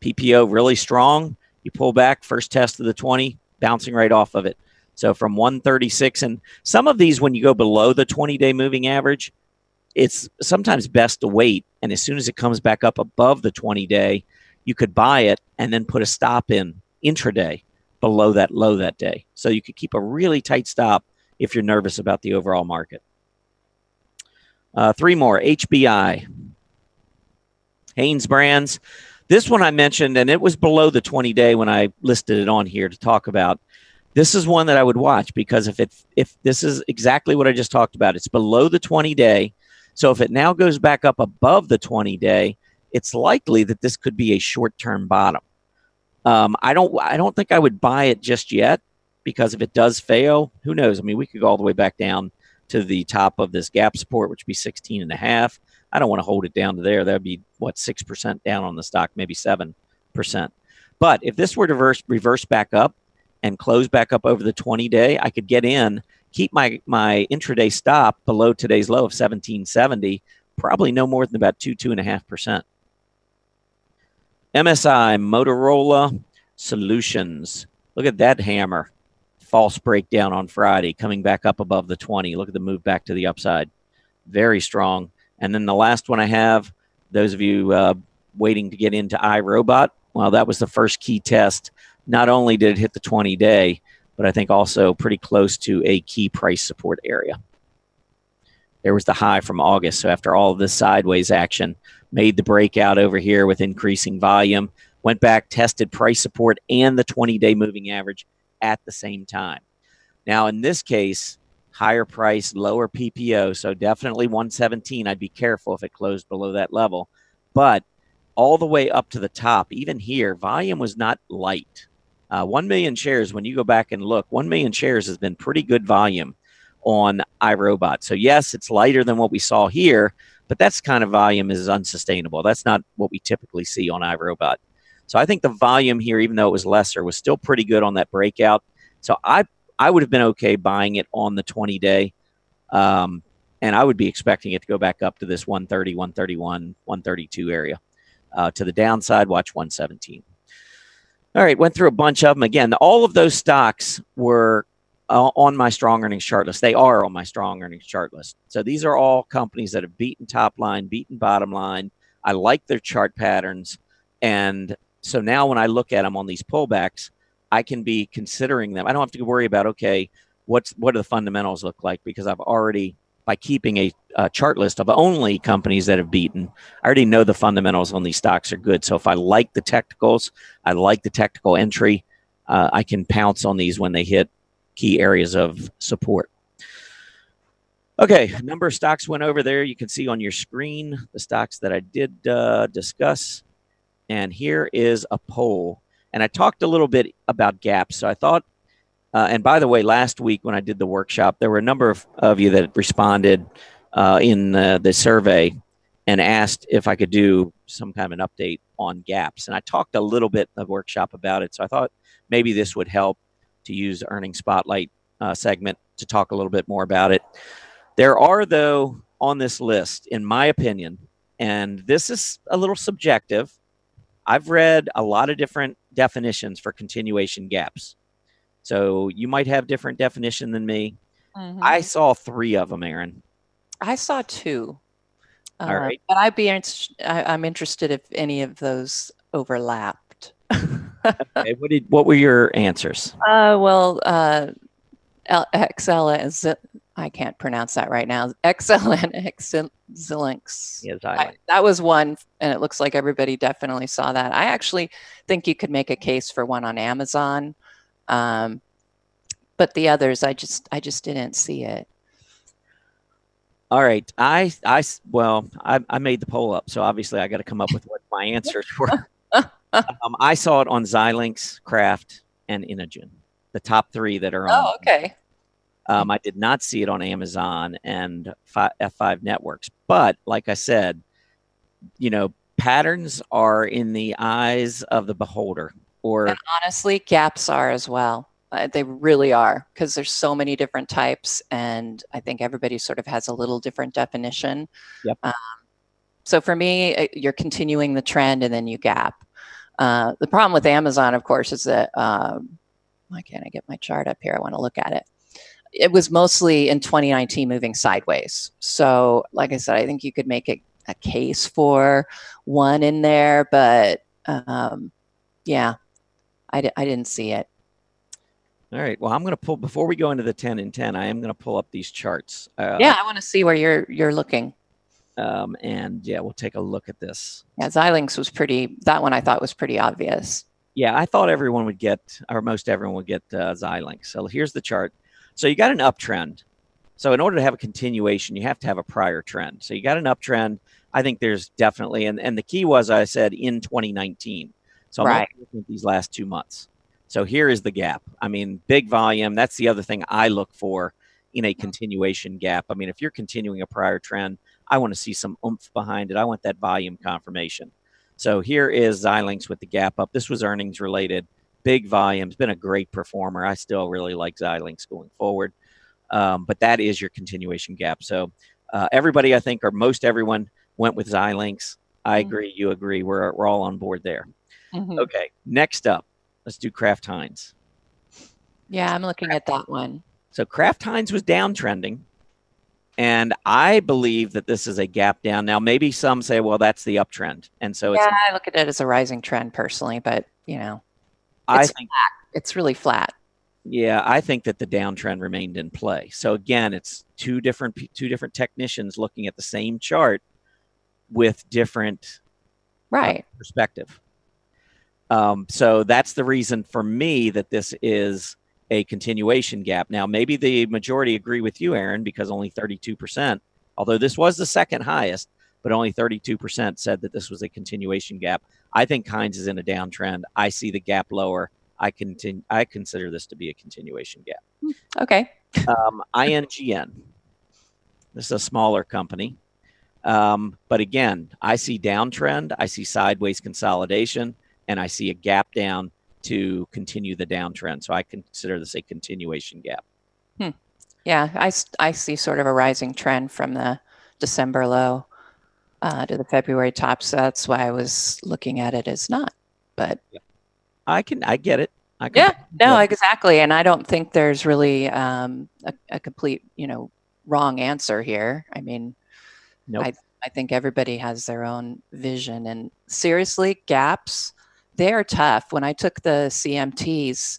PPO really strong. You pull back, first test of the 20, bouncing right off of it. So from 136, and some of these, when you go below the 20-day moving average, it's sometimes best to wait. And as soon as it comes back up above the 20-day, you could buy it and then put a stop in intraday below that low that day. So you could keep a really tight stop if you're nervous about the overall market. 3 more, HBI. Hanes Brands. This one I mentioned, and it was below the 20-day when I listed it on here to talk about. This is one that I would watch because if this is exactly what I just talked about, it's below the 20-day. So if it now goes back up above the 20-day, it's likely that this could be a short-term bottom. I don't think I would buy it just yet because if it does fail, who knows? I mean, we could go all the way back down to the top of this gap support, which would be 16.5. I don't want to hold it down to there. That would be, 6% down on the stock, maybe 7%. But if this were to reverse back up and close back up over the 20-day, I could get in, keep my intraday stop below today's low of 1770, probably no more than about 2.5%. MSI, Motorola Solutions. Look at that hammer. False breakdown on Friday, coming back up above the 20. Look at the move back to the upside. Very strong. And then the last one I have, those of you waiting to get into iRobot, well, that was the first key test. Not only did it hit the 20-day, but I think also pretty close to a key price support area. There was the high from August. So after all of this sideways action, made the breakout over here with increasing volume, went back, tested price support and the 20-day moving average at the same time. Now, in this case, higher price, lower PPO, so definitely 117. I'd be careful if it closed below that level. But all the way up to the top, even here, volume was not light. 1 million shares, when you go back and look, 1 million shares has been pretty good volume on iRobot. So yes, it's lighter than what we saw here, but that's kind of volume is unsustainable. That's not what we typically see on iRobot. So I think the volume here, even though it was lesser, was still pretty good on that breakout. So I would have been okay buying it on the 20-day. And I would be expecting it to go back up to this 130, 131, 132 area. To the downside, watch 117. All right, went through a bunch of them. Again, all of those stocks were on my strong earnings chart list. They are on my strong earnings chart list. So these are all companies that have beaten top line, beaten bottom line. I like their chart patterns. And so now when I look at them on these pullbacks, I can be considering them. I don't have to worry about, okay, what do the fundamentals look like? Because I've already, by keeping a chart list of only companies that have beaten, I already know the fundamentals on these stocks are good. So if I like the technicals, I like the technical entry, I can pounce on these when they hit key areas of support. Okay, a number of stocks went over there. You can see on your screen the stocks that I did discuss. And here is a poll. And I talked a little bit about gaps. So I thought, and by the way, last week when I did the workshop, there were a number of you that responded in the survey and asked if I could do some kind of an update on gaps. And I talked a little bit in the workshop about it. So I thought maybe this would help to use the Earnings Spotlight segment to talk a little bit more about it. There are, though, on this list, in my opinion, and this is a little subjective, I've read a lot of different definitions for continuation gaps. So you might have different definition than me. Mm-hmm. I saw 3 of them, Erin. I saw 2. All right. But I'm interested if any of those overlapped. Okay. What were your answers? XL is, I can't pronounce that right now. XL and Xilinx. Yes, that was one, and it looks like everybody definitely saw that. I actually think you could make a case for one on Amazon, but the others, I just didn't see it. All right. I made the poll up, so obviously I got to come up with what my answers were. I saw it on Xilinx, Kraft, and Inogen, the top 3 that are on. Oh, okay. I did not see it on Amazon and F5 Networks, but like I said, patterns are in the eyes of the beholder. And honestly, gaps are as well. They really are, because there's so many different types, and I think everybody sort of has a little different definition. Yep. So for me, you're continuing the trend and then you gap. The problem with Amazon, of course, is that why can't I get my chart up here? I want to look at it. It was mostly in 2019 moving sideways. So like I said, I think you could make a case for one in there, but yeah, I didn't see it. All right. Well, I'm going to pull, before we go into the 10 and 10, I am going to pull up these charts. Yeah, I want to see where you're looking. And yeah, we'll take a look at this. Yeah, Xilinx was that one I thought was pretty obvious. Yeah, I thought everyone would get, or most everyone would get Xilinx. So here's the chart. So you got an uptrend. So in order to have a continuation, you have to have a prior trend. So you got an uptrend. I think there's definitely, and the key was, I said, in 2019. So I'm right. looking at these last 2 months. So here is the gap. I mean, big volume. That's the other thing I look for in a continuation gap. I mean, if you're continuing a prior trend, I want to see some oomph behind it. I want that volume confirmation. So here is Xilinx with the gap up. This was earnings related. Big volume. It's been a great performer. I still really like Xilinx going forward. But that is your continuation gap. So everybody, I think, or most everyone went with Xilinx. I agree. You agree. We're all on board there. Mm-hmm. Okay. Next up, let's do Kraft Heinz. Yeah, I'm looking at that one. So Kraft Heinz was downtrending. And I believe that this is a gap down. Now, maybe some say, well, that's the uptrend. And so I look at it as a rising trend personally, but I think it's really flat. Yeah, I think that the downtrend remained in play. So again, it's two different technicians looking at the same chart with different perspective. So that's the reason for me that this is a continuation gap. Now, maybe the majority agree with you, Erin, because only 32%, although this was the second highest, but only 32% said that this was a continuation gap. I think Heinz is in a downtrend. I see the gap lower. I consider this to be a continuation gap. Okay. INGN. This is a smaller company. But again, I see downtrend. I see sideways consolidation, and I see a gap down to continue the downtrend. So I consider this a continuation gap. Yeah, I see sort of a rising trend from the December low to the February top. So that's why I was looking at it as not. But I get it. I Yeah, completely no, get it. exactly. And I don't think there's really a complete, wrong answer here. I mean, Nope. I I think everybody has their own vision. And seriously, gaps, they are tough. When I took the CMTs,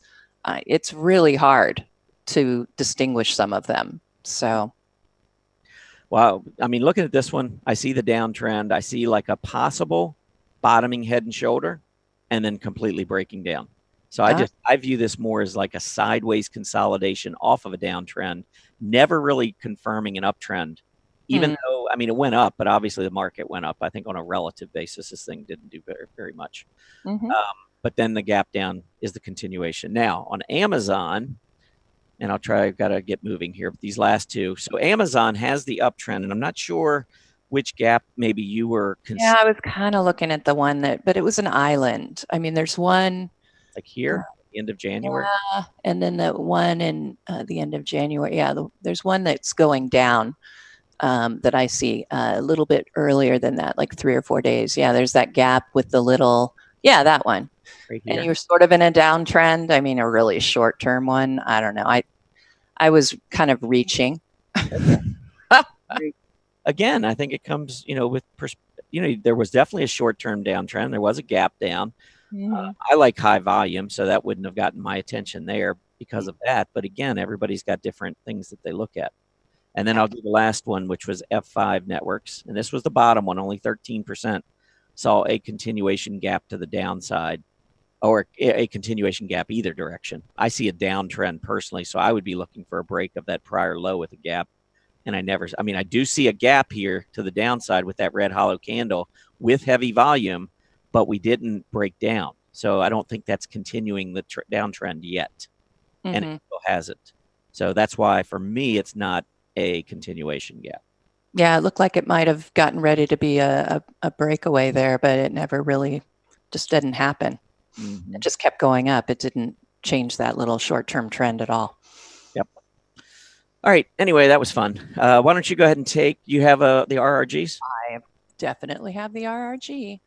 it's really hard to distinguish some of them. So, Wow. I mean, looking at this one, I see the downtrend. I see like a possible bottoming head and shoulder and then completely breaking down. So uh, I view this more as like a sideways consolidation off of a downtrend, never really confirming an uptrend, even hmm, though, I mean, it went up, but obviously the market went up. I think on a relative basis, this thing didn't do very, very much. hmm. But then the gap down is the continuation. Now on Amazon, and I'll try, I've got to get moving here, but these last two. So Amazon has the uptrend, and I'm not sure which gap maybe you were Yeah, I was kind of looking at the one but it was an island. I mean, there's one, like uh, here, end of January. yeah, and then the one in the end of January. Yeah, there's one that's going down that I see a little bit earlier than that, like 3 or 4 days. Yeah, there's that gap with the little, yeah, that one. Right And here. you're sort of in a downtrend. I mean, a really short term one. I don't know. I was kind of reaching. Okay. Again, I think it comes, with there was definitely a short-term downtrend. There was a gap down. Mhm. I like high volume, so that wouldn't have gotten my attention there because of that. But again, everybody's got different things that they look at. And then Yeah. I'll do the last one, which was F5 networks. And this was the bottom one, only 13% saw a continuation gap to the downside or a continuation gap either direction. I see a downtrend personally, so I would be looking for a break of that prior low with a gap. And I mean, I do see a gap here to the downside with that red hollow candle with heavy volume, but we didn't break down. So I don't think that's continuing the downtrend yet. And it Hmm. still hasn't. So that's why for me, it's not a continuation gap. Yeah, it looked like it might have gotten ready to be a breakaway there, but it never really just didn't happen. It Mm-hmm. just kept going up. It didn't change that little short term trend at all. Yep. All right. Anyway, that was fun. Why don't you go ahead and you have the RRGs? I definitely have the RRG.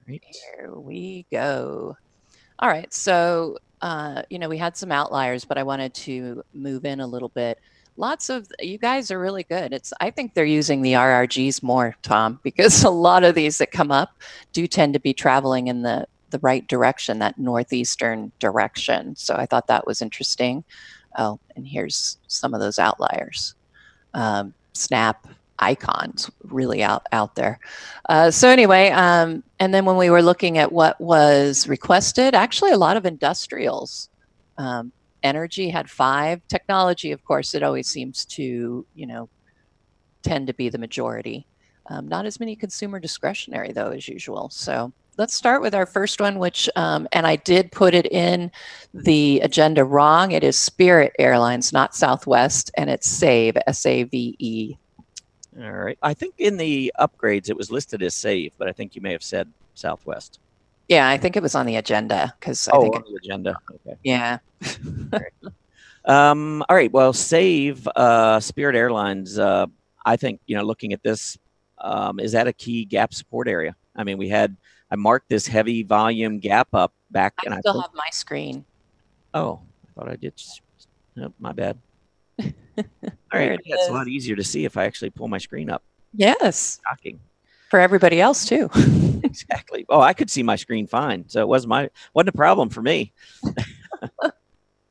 Right. Here we go. All right. So, we had some outliers, but I wanted to move in a little bit. Lots of you guys are really good. I think they're using the RRGs more, Tom, because a lot of these that come up do tend to be traveling in the right direction, that northeastern direction. So I thought that was interesting. Oh, and here's some of those outliers. Snap icons really out there. So anyway, and then when we were looking at what was requested, actually a lot of industrials. Energy had 5. Technology, of course, it always seems to tend to be the majority. Not as many consumer discretionary though as usual. So let's start with our first one, which and I did put it in the agenda wrong. It is Spirit Airlines, not Southwest, and it's Save, SAVE. All right. I think in the upgrades it was listed as save, but I think you may have said Southwest. Yeah, I think it was on the agenda because I Oh, think on the agenda. Okay. yeah. All right. All right. Well, save Spirit Airlines. I think looking at this, is that a key gap support area? I mean, I marked this heavy volume gap up back, I and I still think. have my screen. Oh, I thought I did. Nope, my bad. All There right. it Yeah, it's a is. lot easier to see if I actually pull my screen up. Yes, Shocking. for everybody else too. Exactly. Oh, I could see my screen fine, so it wasn't a problem for me.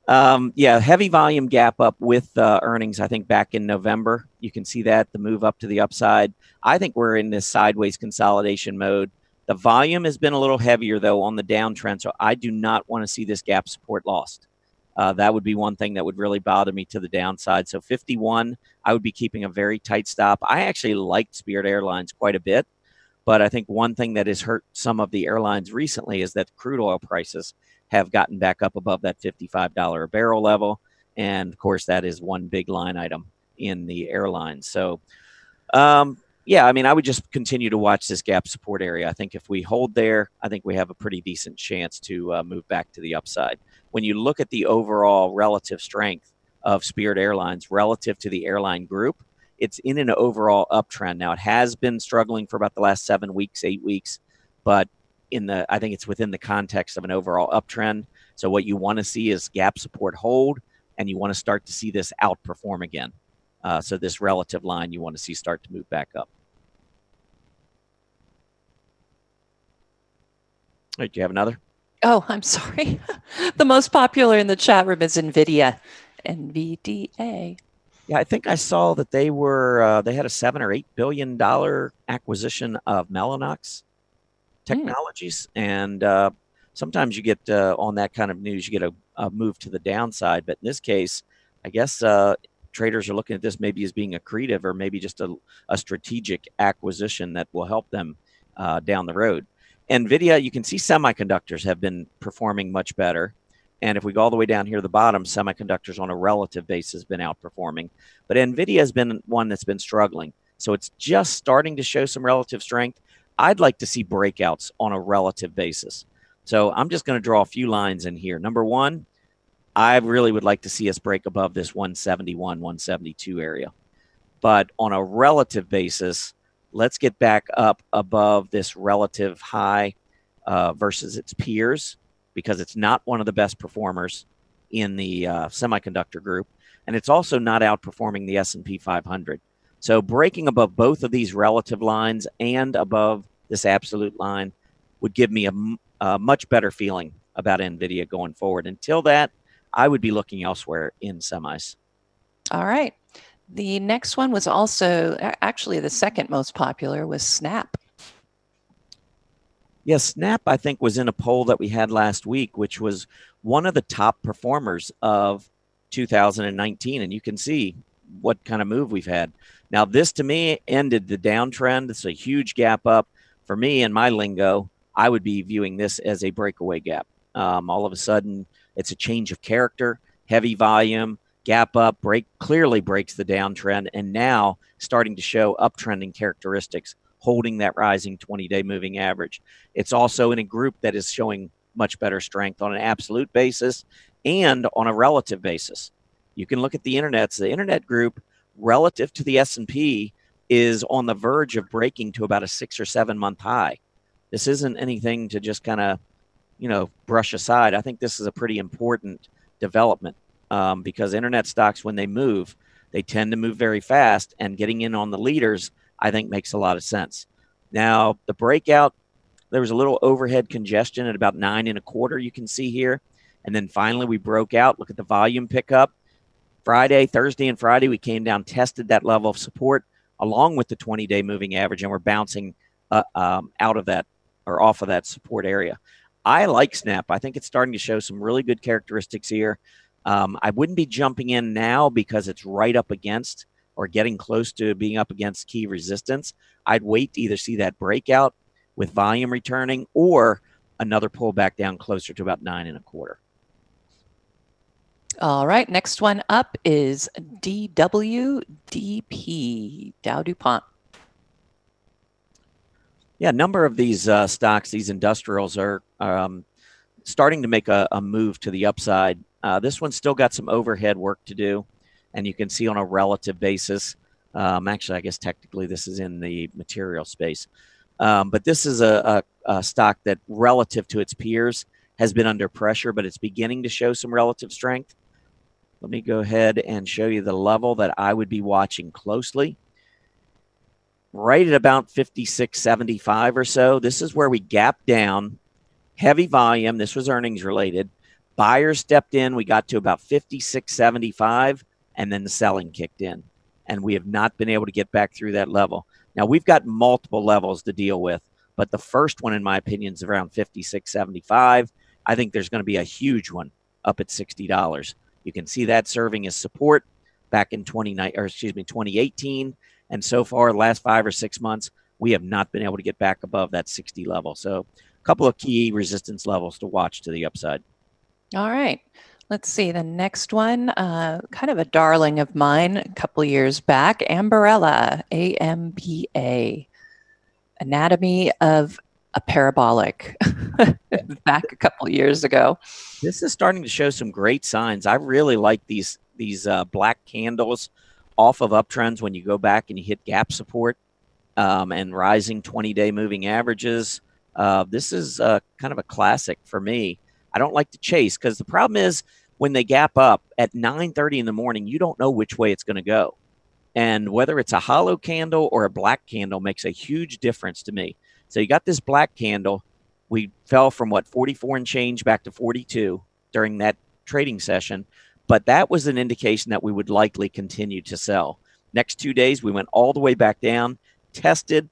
Yeah, heavy volume gap up with earnings. I think back in November, you can see that the move up to the upside. I think we're in this sideways consolidation mode. The volume has been a little heavier though on the downtrend, so I do not want to see this gap support lost. That would be one thing that would really bother me to the downside. So 51, I would be keeping a very tight stop. I actually liked Spirit Airlines quite a bit. But I think one thing that has hurt some of the airlines recently is that crude oil prices have gotten back up above that $55 a barrel level. And of course, that is one big line item in the airlines. So, yeah, I mean, I would just continue to watch this gap support area. I think if we hold there, I think we have a pretty decent chance to move back to the upside. When you look at the overall relative strength of Spirit Airlines relative to the airline group, it's in an overall uptrend. Now, it has been struggling for about the last 7 weeks, 8 weeks, but I think it's within the context of an overall uptrend. So what you want to see is gap support hold, and you want to start to see this outperform again. So this relative line you want to see start to move back up. All right, do you have another? Oh, I'm sorry. The most popular in the chat room is NVIDIA. NVDA. Yeah, I think I saw that they had a $7 or $8 billion acquisition of Mellanox Technologies, and sometimes you get on that kind of news, you get a move to the downside. But in this case, I guess traders are looking at this maybe as being accretive, or maybe just a strategic acquisition that will help them down the road. NVIDIA, you can see semiconductors have been performing much better. And if we go all the way down here to the bottom, semiconductors on a relative basis have been outperforming. But NVIDIA has been one that's been struggling. So it's just starting to show some relative strength. I'd like to see breakouts on a relative basis. So I'm just going to draw a few lines in here. Number one, I really would like to see us break above this 171, 172 area. But on a relative basis, let's get back up above this relative high versus its peers, because it's not one of the best performers in the semiconductor group, and it's also not outperforming the S&P 500. So breaking above both of these relative lines and above this absolute line would give me a much better feeling about NVIDIA going forward. Until that, I would be looking elsewhere in semis. All right. The next one was also, actually the second most popular, was Snap. Yes, Snap, I think, was in a poll that we had last week, which was one of the top performers of 2019. And you can see what kind of move we've had. Now, this to me ended the downtrend. It's a huge gap up. For me, in my lingo, I would be viewing this as a breakaway gap. All of a sudden, it's a change of character, heavy volume, gap up, clearly breaks the downtrend, and now starting to show uptrending characteristics, holding that rising 20-day moving average. It's also in a group that is showing much better strength on an absolute basis and on a relative basis. You can look at the internet. So the internet group relative to the S&P is on the verge of breaking to about a 6 or 7 month high. This isn't anything to just kind of, brush aside. I think this is a pretty important development because internet stocks, when they move, they tend to move very fast, and getting in on the leaders, I think, makes a lot of sense. Now, the breakout, there was a little overhead congestion at about 9.25, you can see here. And then finally we broke out. Look at the volume pickup. Thursday and Friday, we came down, tested that level of support along with the 20-day moving average, and we're bouncing out of that, or off of that support area. I like Snap. I think it's starting to show some really good characteristics here. I wouldn't be jumping in now because it's right up against or getting close to being up against key resistance. I'd wait to either see that breakout with volume returning or another pullback down closer to about 9.25. All right, next one up is DWDP, Dow DuPont. Yeah, a number of these stocks, these industrials, are starting to make a move to the upside. This one's still got some overhead work to do, and you can see on a relative basis. Actually, I guess technically this is in the material space. But this is a stock that relative to its peers has been under pressure, but it's beginning to show some relative strength. Let me go ahead and show you the level that I would be watching closely. Right at about 56.75 or so. This is where we gapped down, heavy volume. This was earnings related. Buyers stepped in. We got to about 56.75, and then the selling kicked in. And we have not been able to get back through that level. Now, we've got multiple levels to deal with, but the first one, in my opinion, is around 56.75. I think there's going to be a huge one up at $60. You can see that serving as support back in 2018. And so far, the last 5 or 6 months, we have not been able to get back above that 60 level. So a couple of key resistance levels to watch to the upside. All right. Let's see. The next one, kind of a darling of mine a couple years back, Ambarella, AMBA, Anatomy of a Parabolic, back a couple years ago. This is starting to show some great signs. I really like these black candles off of uptrends when you go back and you hit gap support and rising 20-day moving averages. This is kind of a classic for me. I don't like to chase because the problem is when they gap up at 9:30 in the morning, you don't know which way it's going to go. And whether it's a hollow candle or a black candle makes a huge difference to me. So you got this black candle. We fell from what, 44 and change back to 42 during that trading session. But that was an indication that we would likely continue to sell. Next 2 days, we went all the way back down, tested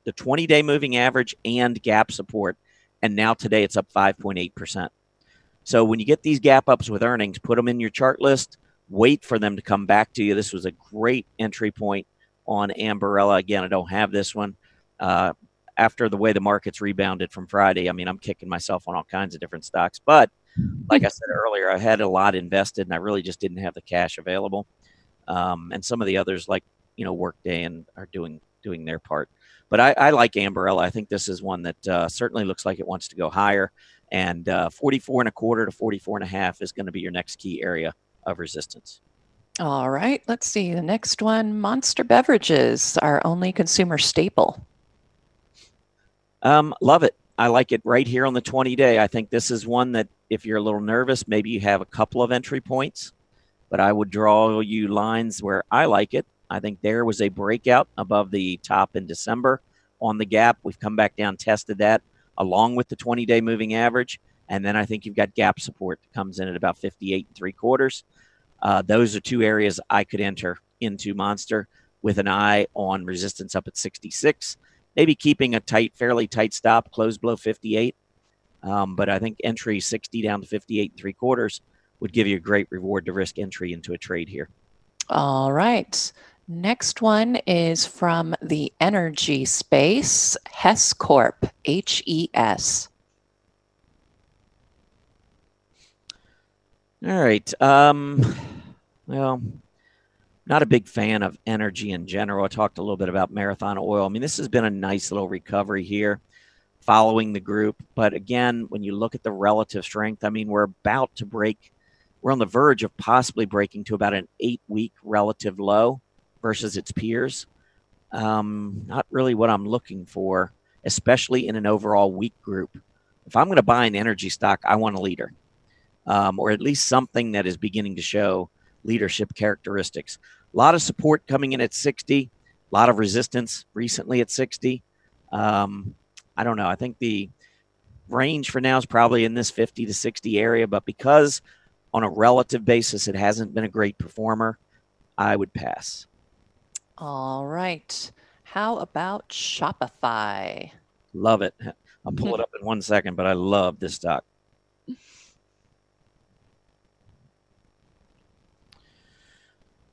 the 20-day moving average and gap support. And now today it's up 5.8%. So when you get these gap ups with earnings, put them in your chart list, wait for them to come back to you. This was a great entry point on Amberella. Again, I don't have this one. After the way the markets rebounded from Friday, I mean, I'm kicking myself on all kinds of different stocks. But like I said earlier, I had a lot invested and I really just didn't have the cash available. And some of the others like, Workday and are doing their part. But I like Amberella. I think this is one that certainly looks like it wants to go higher. And 44 and a quarter to 44 and a half is going to be your next key area of resistance. All right, let's see. The next one, Monster Beverages, our only consumer staple. Love it. I like it right here on the 20-day. I think this is one that if you're a little nervous, maybe you have a couple of entry points. But I would draw you lines where I like it. I think there was a breakout above the top in December on the gap. We've come back down, tested that along with the 20-day moving average. And then I think you've got gap support that comes in at about 58.75. Those are two areas I could enter into Monster with an eye on resistance up at 66, maybe keeping a fairly tight stop, close below 58. But I think entry 60 down to 58.75 would give you a great reward to risk entry into a trade here. All right. Next one is from the energy space, Hess Corp, HES. All right. Well, not a big fan of energy in general. I talked a little bit about Marathon Oil. I mean, this has been a nice little recovery here following the group. But again, when you look at the relative strength, I mean, we're on the verge of possibly breaking to about an 8-week relative low versus its peers. Not really what I'm looking for, especially in an overall weak group. If I'm going to buy an energy stock, I want a leader, or at least something that is beginning to show leadership characteristics. A lot of support coming in at 60, a lot of resistance recently at 60. I don't know. I think the range for now is probably in this 50 to 60 area, but because on a relative basis, it hasn't been a great performer, I would pass. All right. How about Shopify? Love it. I'll pull it up in 1 second, but I love this stock.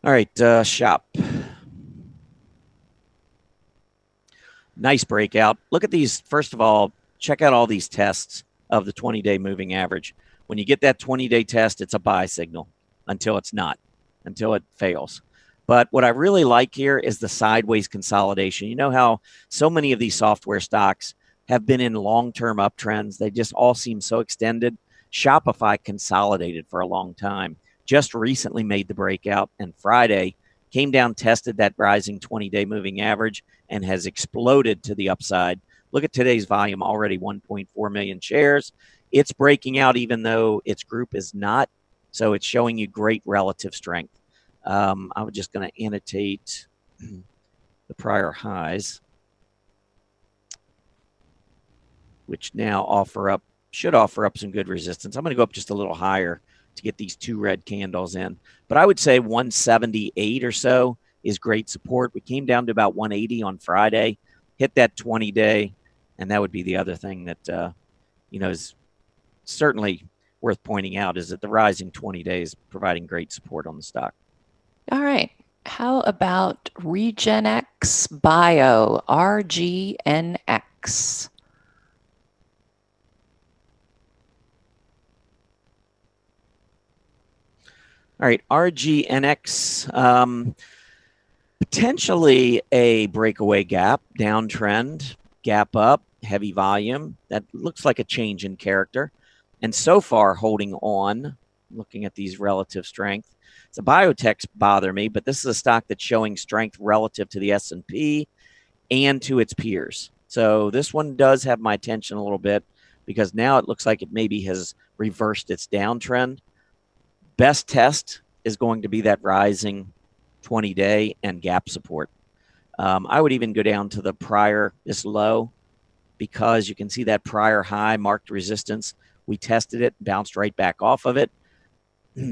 All right, Shop. Nice breakout. Look at these. First of all, check out all these tests of the 20-day moving average. When you get that 20-day test, it's a buy signal until it's not, until it fails. But what I really like here is the sideways consolidation. You know how so many of these software stocks have been in long-term uptrends. They just all seem so extended. Shopify consolidated for a long time. Just recently made the breakout, and Friday came down, tested that rising 20-day moving average, and has exploded to the upside. Look at today's volume, already 1.4 million shares. It's breaking out even though its group is not, so it's showing you great relative strength. I was just going to annotate the prior highs, which now should offer up some good resistance. I'm going to go up just a little higher to get these two red candles in. But I would say 178 or so is great support. We came down to about 180 on Friday, hit that 20-day, and that would be the other thing that is certainly worth pointing out is that the rising 20 days providing great support on the stock. All right. How about Regenx Bio, RGNX? All right, RGNX, potentially a breakaway gap, downtrend, gap up, heavy volume. That looks like a change in character. And so far holding on, looking at these relative strength. The biotechs bother me, but this is a stock that's showing strength relative to the S&P and to its peers. So this one does have my attention a little bit because now it looks like it maybe has reversed its downtrend. Best test is going to be that rising 20-day and gap support. I would even go down to the prior, this low, because you can see that prior high marked resistance. We tested it, bounced right back off of it.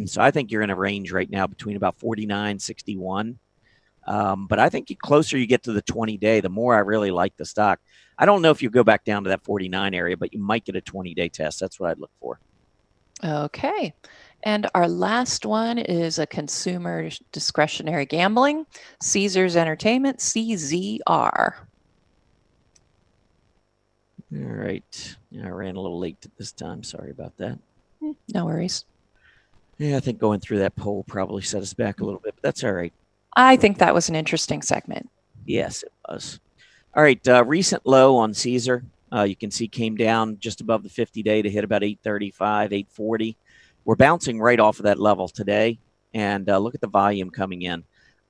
So I think you're in a range right now between about 49.61. But I think the closer you get to the 20-day, the more I really like the stock. I don't know if you go back down to that 49 area, but you might get a 20-day test. That's what I'd look for. Okay. And our last one is a consumer discretionary gambling, Caesars Entertainment, CZR. All right. Yeah, I ran a little late this time. Sorry about that. No worries. Yeah, I think going through that poll probably set us back a little bit, but that's all right. I think that was an interesting segment. Yes, it was. All right. Recent low on Caesar, you can see came down just above the 50-day to hit about 835, 840. We're bouncing right off of that level today. And look at the volume coming in.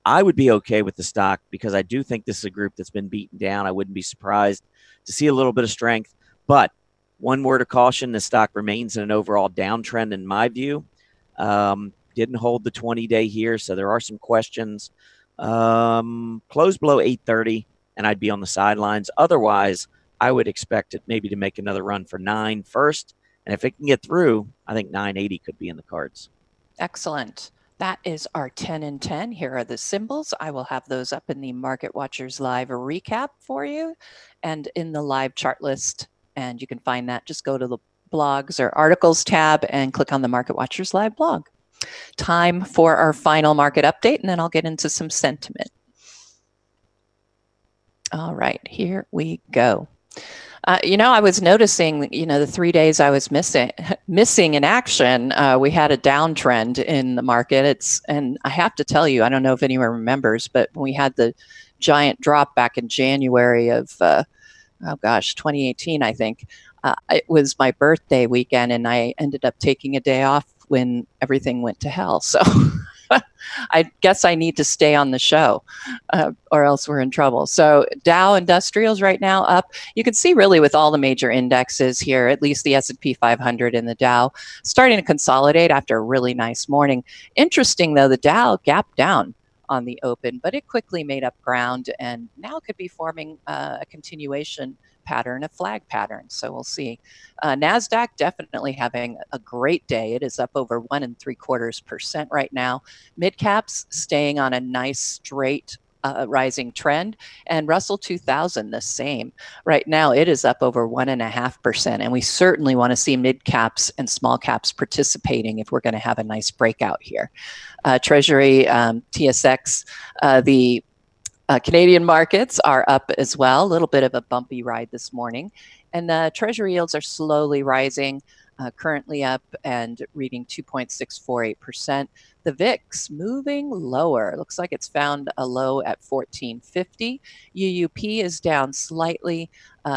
I would be okay with the stock because I do think this is a group that's been beaten down. I wouldn't be surprised to see a little bit of strength. But one word of caution, the stock remains in an overall downtrend in my view. Didn't hold the 20-day here, so there are some questions. Close below 830, and I'd be on the sidelines. Otherwise, I would expect it maybe to make another run for 9 first. And if it can get through, I think 980 could be in the cards. Excellent. That is our 10 and 10. Here are the symbols. I will have those up in the Market Watchers Live recap for you and in the live chart list. And you can find that. Just go to the blogs or articles tab and click on the Market Watchers Live blog. Time for our final market update, and then I'll get into some sentiment. All right, here we go. I was noticing, the 3 days I was missing in action, we had a downtrend in the market. And I have to tell you, I don't know if anyone remembers, but when we had the giant drop back in January of, 2018, I think, it was my birthday weekend, and I ended up taking a day off when everything went to hell. So I guess I need to stay on the show or else we're in trouble. So Dow Industrials right now up. You can see really with all the major indexes here, at least the S&P 500 and the Dow, starting to consolidate after a really nice morning. Interesting, though, the Dow gapped down on the open, but it quickly made up ground and now could be forming a continuation pattern, a flag pattern. So we'll see. NASDAQ definitely having a great day. It is up over 1.75% right now. Mid caps staying on a nice straight rising trend, and Russell 2000 the same. Right now, it is up over 1.5%, and we certainly want to see mid caps and small caps participating if we're going to have a nice breakout here. Treasury, TSX, the Canadian markets are up as well. A little bit of a bumpy ride this morning. And Treasury yields are slowly rising, currently up and reading 2.648%. The VIX moving lower. It looks like it's found a low at 1450. UUP is down slightly,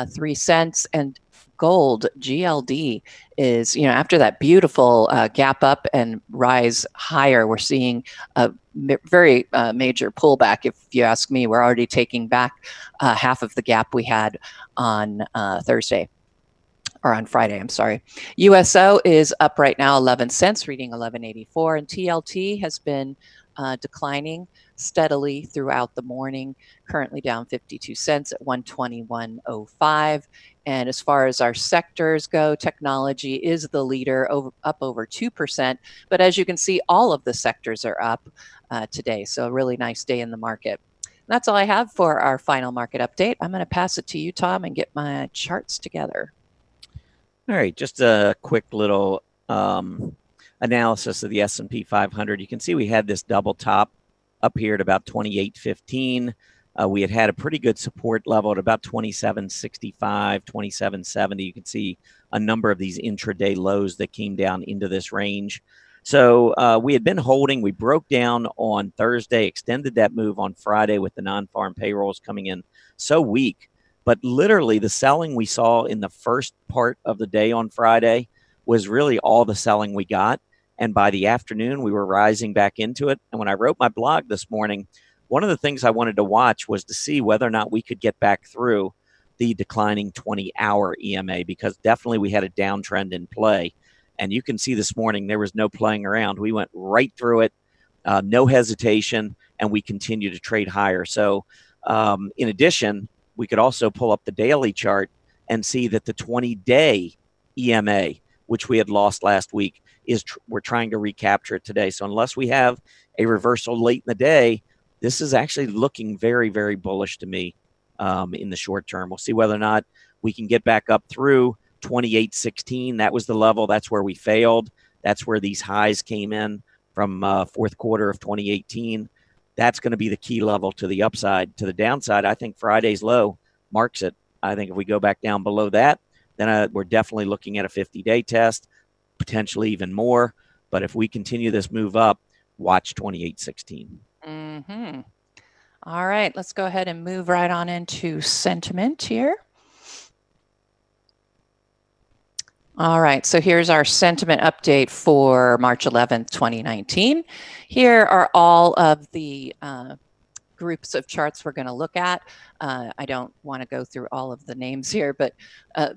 3 cents. And gold, GLD, is, after that beautiful gap up and rise higher, we're seeing a very major pullback. If you ask me, we're already taking back half of the gap we had on Thursday. Or on Friday, I'm sorry. USO is up right now 11 cents, reading 11.84, and TLT has been declining steadily throughout the morning, currently down 52 cents at 121.05. And as far as our sectors go, technology is the leader, up over 2%. But as you can see, all of the sectors are up today. So a really nice day in the market. That's all I have for our final market update. I'm going to pass it to you, Tom, and get my charts together. All right, just a quick little analysis of the S&P 500. You can see we had this double top up here at about 28.15. We had a pretty good support level at about 27.65, 27.70. You can see a number of these intraday lows that came down into this range. So we had been holding. We broke down on Thursday, extended that move on Friday with the non-farm payrolls coming in so weak. But literally the selling we saw in the first part of the day on Friday was really all the selling we got. And by the afternoon, we were rising back into it. And when I wrote my blog this morning, one of the things I wanted to watch was to see whether or not we could get back through the declining 20-hour EMA, because definitely we had a downtrend in play. And you can see this morning there was no playing around. We went right through it, no hesitation, and we continue to trade higher. So in addition, we could also pull up the daily chart and see that the 20-day EMA, which we had lost last week, we're trying to recapture it today. So unless we have a reversal late in the day, this is actually looking very, very bullish to me in the short term. We'll see whether or not we can get back up through 28.16. That was the level. That's where we failed. That's where these highs came in from fourth quarter of 2018. That's going to be the key level to the upside. To the downside, I think Friday's low marks it. I think if we go back down below that, then we're definitely looking at a 50-day test, potentially even more. But if we continue this move up, watch 28.16. Mm-hmm. All right, let's go ahead and move right on into sentiment here. All right, so here's our sentiment update for March 11th, 2019. Here are all of the groups of charts we're going to look at. I don't want to go through all of the names here, but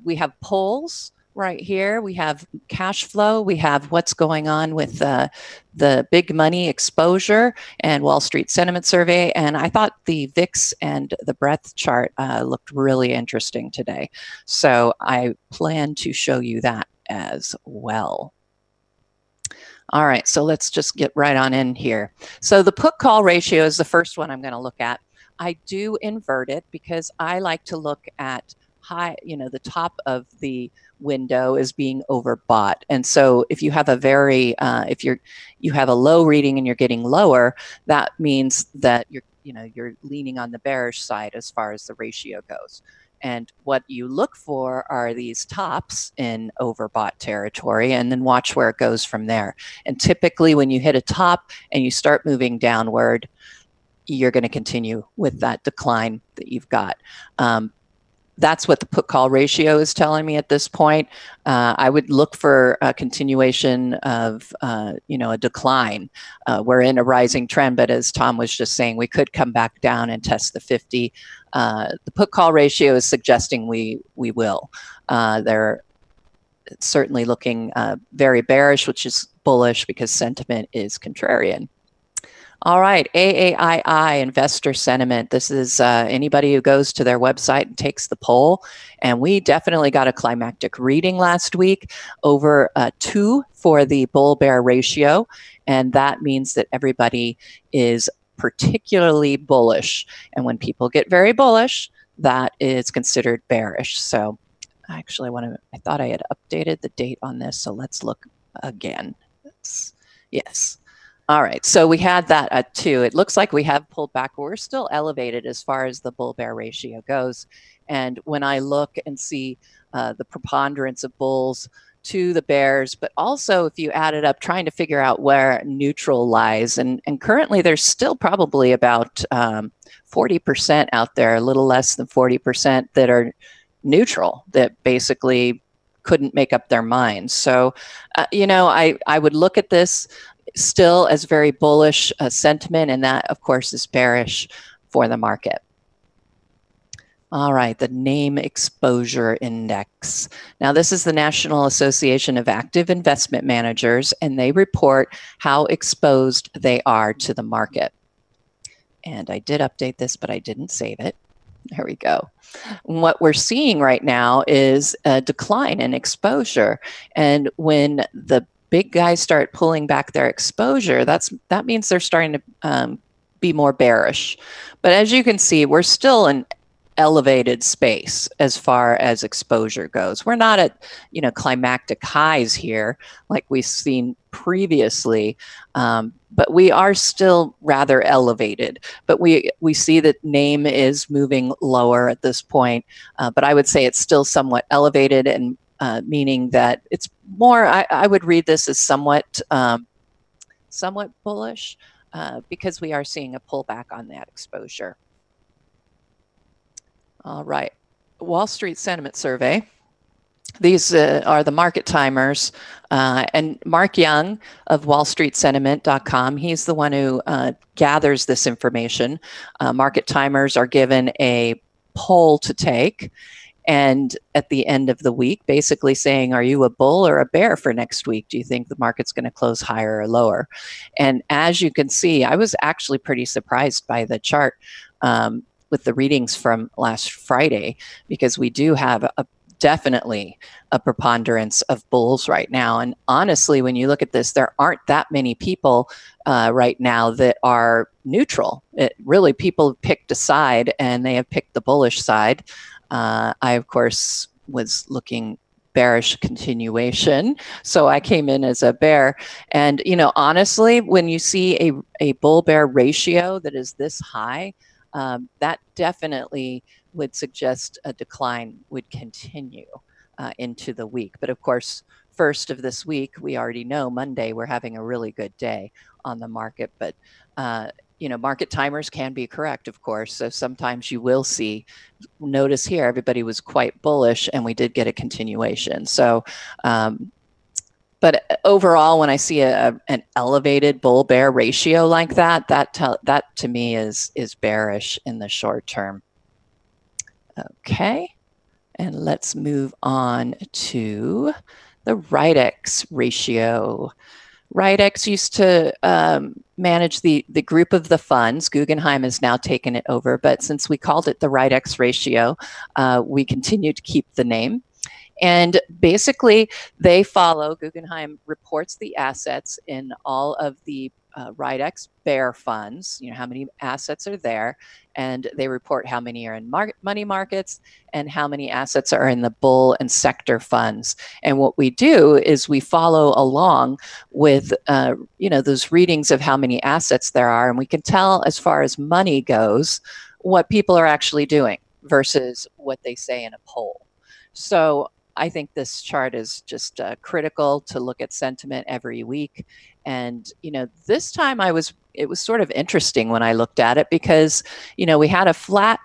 we have polls right here. We have cash flow. We have what's going on with the big money exposure and Wall Street sentiment survey. And I thought the VIX and the breadth chart looked really interesting today. So I plan to show you that as well. All right, so let's just get right on in here. So the put call ratio is the first one I'm going to look at. I do invert it because I like to look at high, the top of the window is being overbought. And so if you have a very, if you have a low reading and you're getting lower, that means that you're leaning on the bearish side as far as the ratio goes. And what you look for are these tops in overbought territory, and then watch where it goes from there. And typically when you hit a top and you start moving downward, you're going to continue with that decline that you've got. That's what the put call ratio is telling me at this point. I would look for a continuation of, a decline. We're in a rising trend, but as Tom was just saying, we could come back down and test the 50. The put call ratio is suggesting we will. They're certainly looking very bearish, which is bullish because sentiment is contrarian. All right, AAII, investor sentiment. This is anybody who goes to their website and takes the poll. And we definitely got a climactic reading last week, over 2 for the bull-bear ratio. And that means that everybody is particularly bullish. And when people get very bullish, that is considered bearish. So actually, I thought I had updated the date on this. So let's look again. Yes. All right, so we had that at 2. It looks like we have pulled back, but we're still elevated as far as the bull-bear ratio goes. And when I look and see the preponderance of bulls to the bears, but also if you add it up, trying to figure out where neutral lies. And currently there's still probably about 40% out there, a little less than 40% that are neutral, that basically couldn't make up their minds. So, I would look at this still as very bullish sentiment, and that, of course, is bearish for the market. All right, the name exposure index. Now, this is the National Association of Active Investment Managers, and they report how exposed they are to the market. And I did update this, but I didn't save it. There we go. What we're seeing right now is a decline in exposure. And when the big guys start pulling back their exposure, that means they're starting to be more bearish. But as you can see, we're still in elevated space as far as exposure goes. We're not at climactic highs here like we've seen previously, but we are still rather elevated. But we see that name is moving lower at this point, but I would say it's still somewhat elevated, and meaning that it's more, I would read this as somewhat bullish because we are seeing a pullback on that exposure. All right, Wall Street Sentiment Survey. These are the market timers, and Mark Young of wallstreetsentiment.com, he's the one who gathers this information. Market timers are given a poll to take. And at the end of the week, basically saying, are you a bull or a bear for next week? Do you think the market's going to close higher or lower? And as you can see, I was actually pretty surprised by the chart with the readings from last Friday, because we do have definitely a preponderance of bulls right now. And honestly, when you look at this, there aren't that many people right now that are neutral. Really, people have picked a side, and they have picked the bullish side. I, of course, was looking bearish continuation, so I came in as a bear. And, you know, honestly, when you see a bull-bear ratio that is this high, that definitely would suggest a decline would continue into the week. But of course, first of this week, we already know Monday we're having a really good day on the market. But you know, market timers can be correct, of course. So sometimes you will see, notice here, everybody was quite bullish, and we did get a continuation. So, but overall, when I see an elevated bull-bear ratio like that, that to me is bearish in the short term. Okay, and let's move on to the Ridex ratio. Ridex used to manage the group of the funds. Guggenheim has now taken it over, but since we called it the Ridex ratio, we continue to keep the name. And basically, they follow, Guggenheim reports the assets in all of the Ridex bear funds, you know, how many assets are there, and they report how many are in money markets and how many assets are in the bull and sector funds. And what we do is we follow along with, you know, those readings of how many assets there are, and we can tell, as far as money goes, what people are actually doing versus what they say in a poll. So I think this chart is just critical to look at sentiment every week. And, you know, this time it was sort of interesting when I looked at it, because, you know, we had flat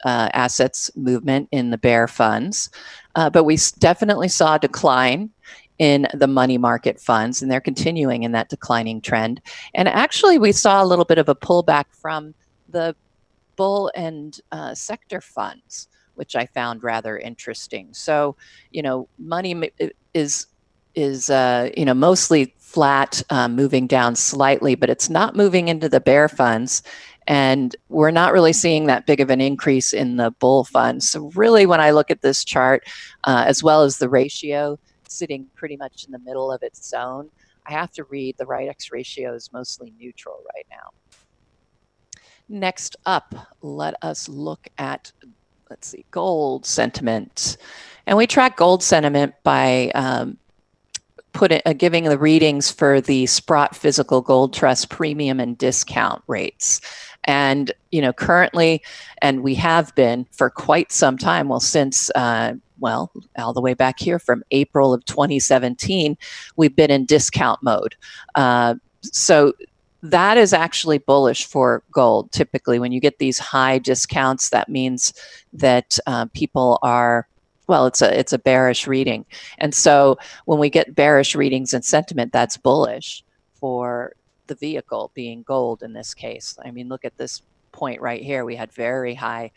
assets movement in the bear funds, but we definitely saw a decline in the money market funds, and they're continuing in that declining trend. And actually, we saw a little bit of a pullback from the bull and sector funds, which I found rather interesting. So, you know, money is you know, mostly flat, moving down slightly, but it's not moving into the bear funds. And we're not really seeing that big of an increase in the bull funds. So really, when I look at this chart, as well as the ratio sitting pretty much in the middle of its zone, I have to read the Ridex ratio is mostly neutral right now. Next up, let us look at, let's see, gold sentiment. And we track gold sentiment by giving the readings for the Sprott Physical Gold Trust premium and discount rates. And, you know, currently, and we have been for quite some time, well, since, well, all the way back here from April of 2017, we've been in discount mode. So that is actually bullish for gold. Typically, when you get these high discounts, that means that people are, well, it's a bearish reading. And so when we get bearish readings and sentiment, that's bullish for the vehicle, being gold in this case. I mean, look at this point right here. We had very high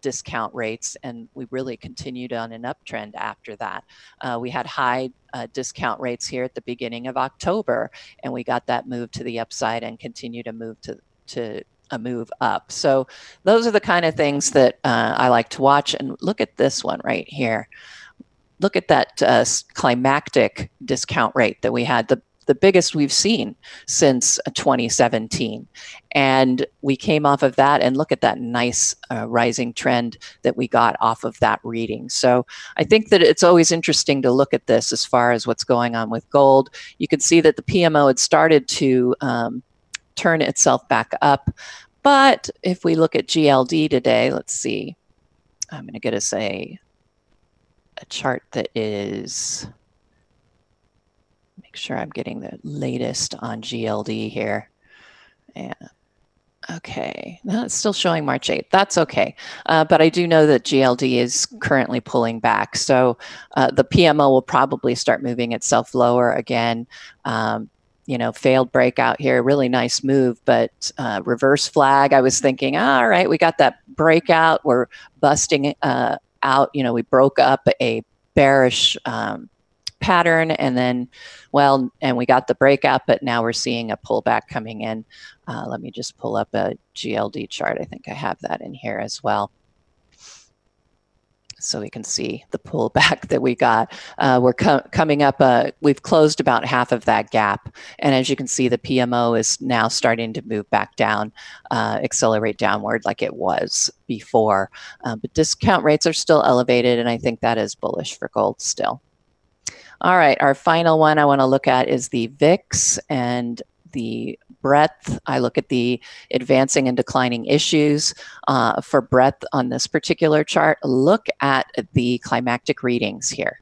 discount rates, and we really continued on an uptrend after that. We had high discount rates here at the beginning of October, and we got that move to the upside and continue to move to a move up. So those are the kind of things that I like to watch. And look at this one right here. Look at that climactic discount rate that we had, the biggest we've seen since 2017. And we came off of that, and look at that nice rising trend that we got off of that reading. So I think that it's always interesting to look at this as far as what's going on with gold. You can see that the PMO had started to turn itself back up. But if we look at GLD today, let's see, I'm going to get us a chart that is, make sure I'm getting the latest on GLD here. Yeah. Okay, no, it's still showing March 8th. That's okay. But I do know that GLD is currently pulling back. So the PMO will probably start moving itself lower again. failed breakout here, really nice move, but reverse flag. I was thinking, all right, we got that breakout. We're busting out. We broke up a bearish pattern, and then, and we got the breakout, but now we're seeing a pullback coming in. Let me just pull up a GLD chart. I think I have that in here as well, so we can see the pullback that we got. We're coming up, we've closed about half of that gap. And as you can see, the PMO is now starting to move back down, accelerate downward like it was before. But discount rates are still elevated, and I think that is bullish for gold still. All right, our final one I want to look at is the VIX and the breadth. I look at the advancing and declining issues for breadth on this particular chart. Look at the climactic readings here.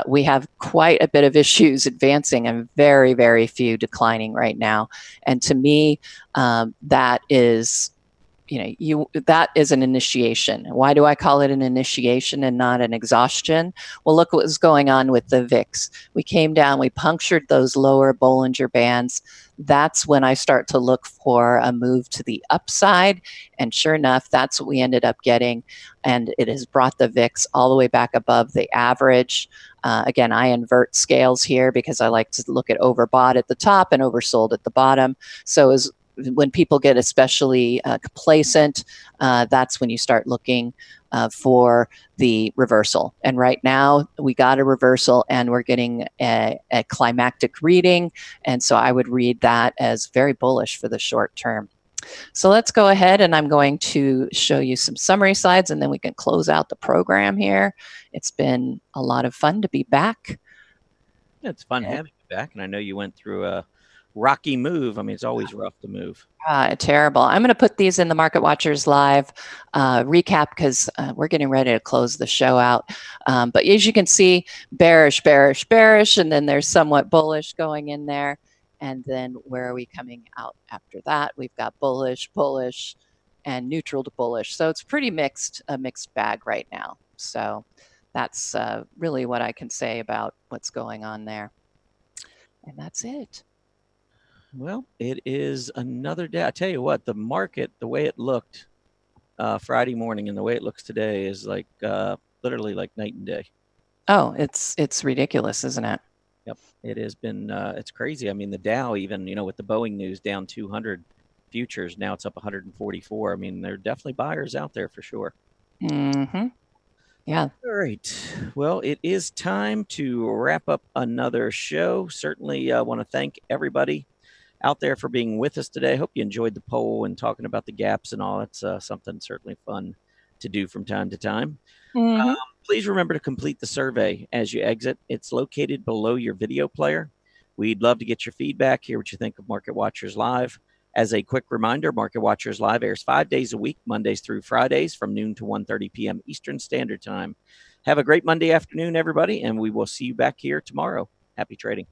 We have quite a bit of issues advancing and very, very few declining right now. And to me, that is that is an initiation. Why do I call it an initiation and not an exhaustion? Well, look what was going on with the VIX. We came down, we punctured those lower Bollinger Bands. That's when I start to look for a move to the upside. And sure enough, that's what we ended up getting. And it has brought the VIX all the way back above the average. Again, I invert scales here because I like to look at overbought at the top and oversold at the bottom. So when people get especially complacent, that's when you start looking for the reversal. And right now we got a reversal and we're getting a climactic reading. And so I would read that as very bullish for the short term. So let's go ahead, and I'm going to show you some summary slides, and then we can close out the program here. It's been a lot of fun to be back. Yeah, it's fun having you back. And I know you went through a rocky move. I mean, it's always rough to move. Terrible. I'm going to put these in the Market Watchers Live recap because we're getting ready to close the show out. But as you can see, bearish, bearish, bearish, and then there's somewhat bullish going in there. And then where are we coming out after that? We've got bullish, bullish, and neutral to bullish. So it's pretty mixed, a mixed bag right now. So that's really what I can say about what's going on there. And that's it. Well, it is another day. I tell you what, the market, the way it looked Friday morning and the way it looks today is like literally like night and day. Oh, it's ridiculous, isn't it? Yep, it has been. It's crazy. I mean, the Dow, even with the Boeing news, down 200 futures. Now it's up 144. I mean, there are definitely buyers out there for sure. Mm-hmm. Yeah. All right. Well, it is time to wrap up another show. Certainly want to thank everybody out there for being with us today. I hope you enjoyed the poll and talking about the gaps and all. It's something certainly fun to do from time to time. Mm-hmm. Please remember to complete the survey as you exit. It's located below your video player. We'd love to get your feedback, hear what you think of Market Watchers Live. As a quick reminder, Market Watchers Live airs 5 days a week, Mondays through Fridays from noon to 1:30 p.m. Eastern Standard Time. Have a great Monday afternoon, everybody, and we will see you back here tomorrow. Happy trading.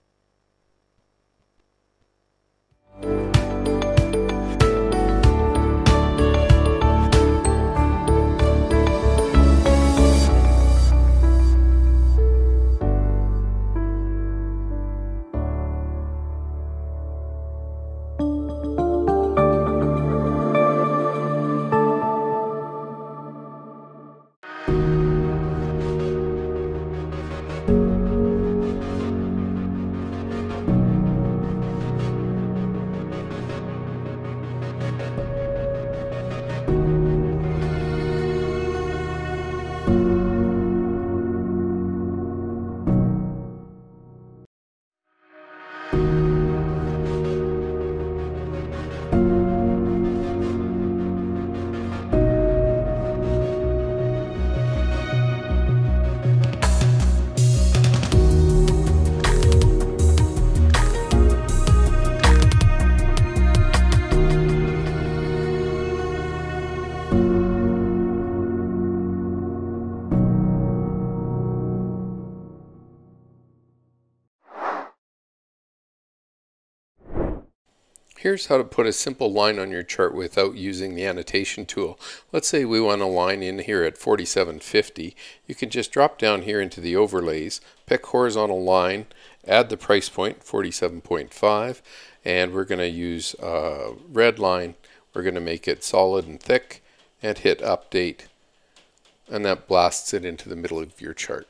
Here's how to put a simple line on your chart without using the annotation tool. Let's say we want a line in here at 47.50. You can just drop down here into the overlays, pick horizontal line, add the price point, 47.5, and we're going to use a red line. We're going to make it solid and thick and hit update, and that blasts it into the middle of your chart.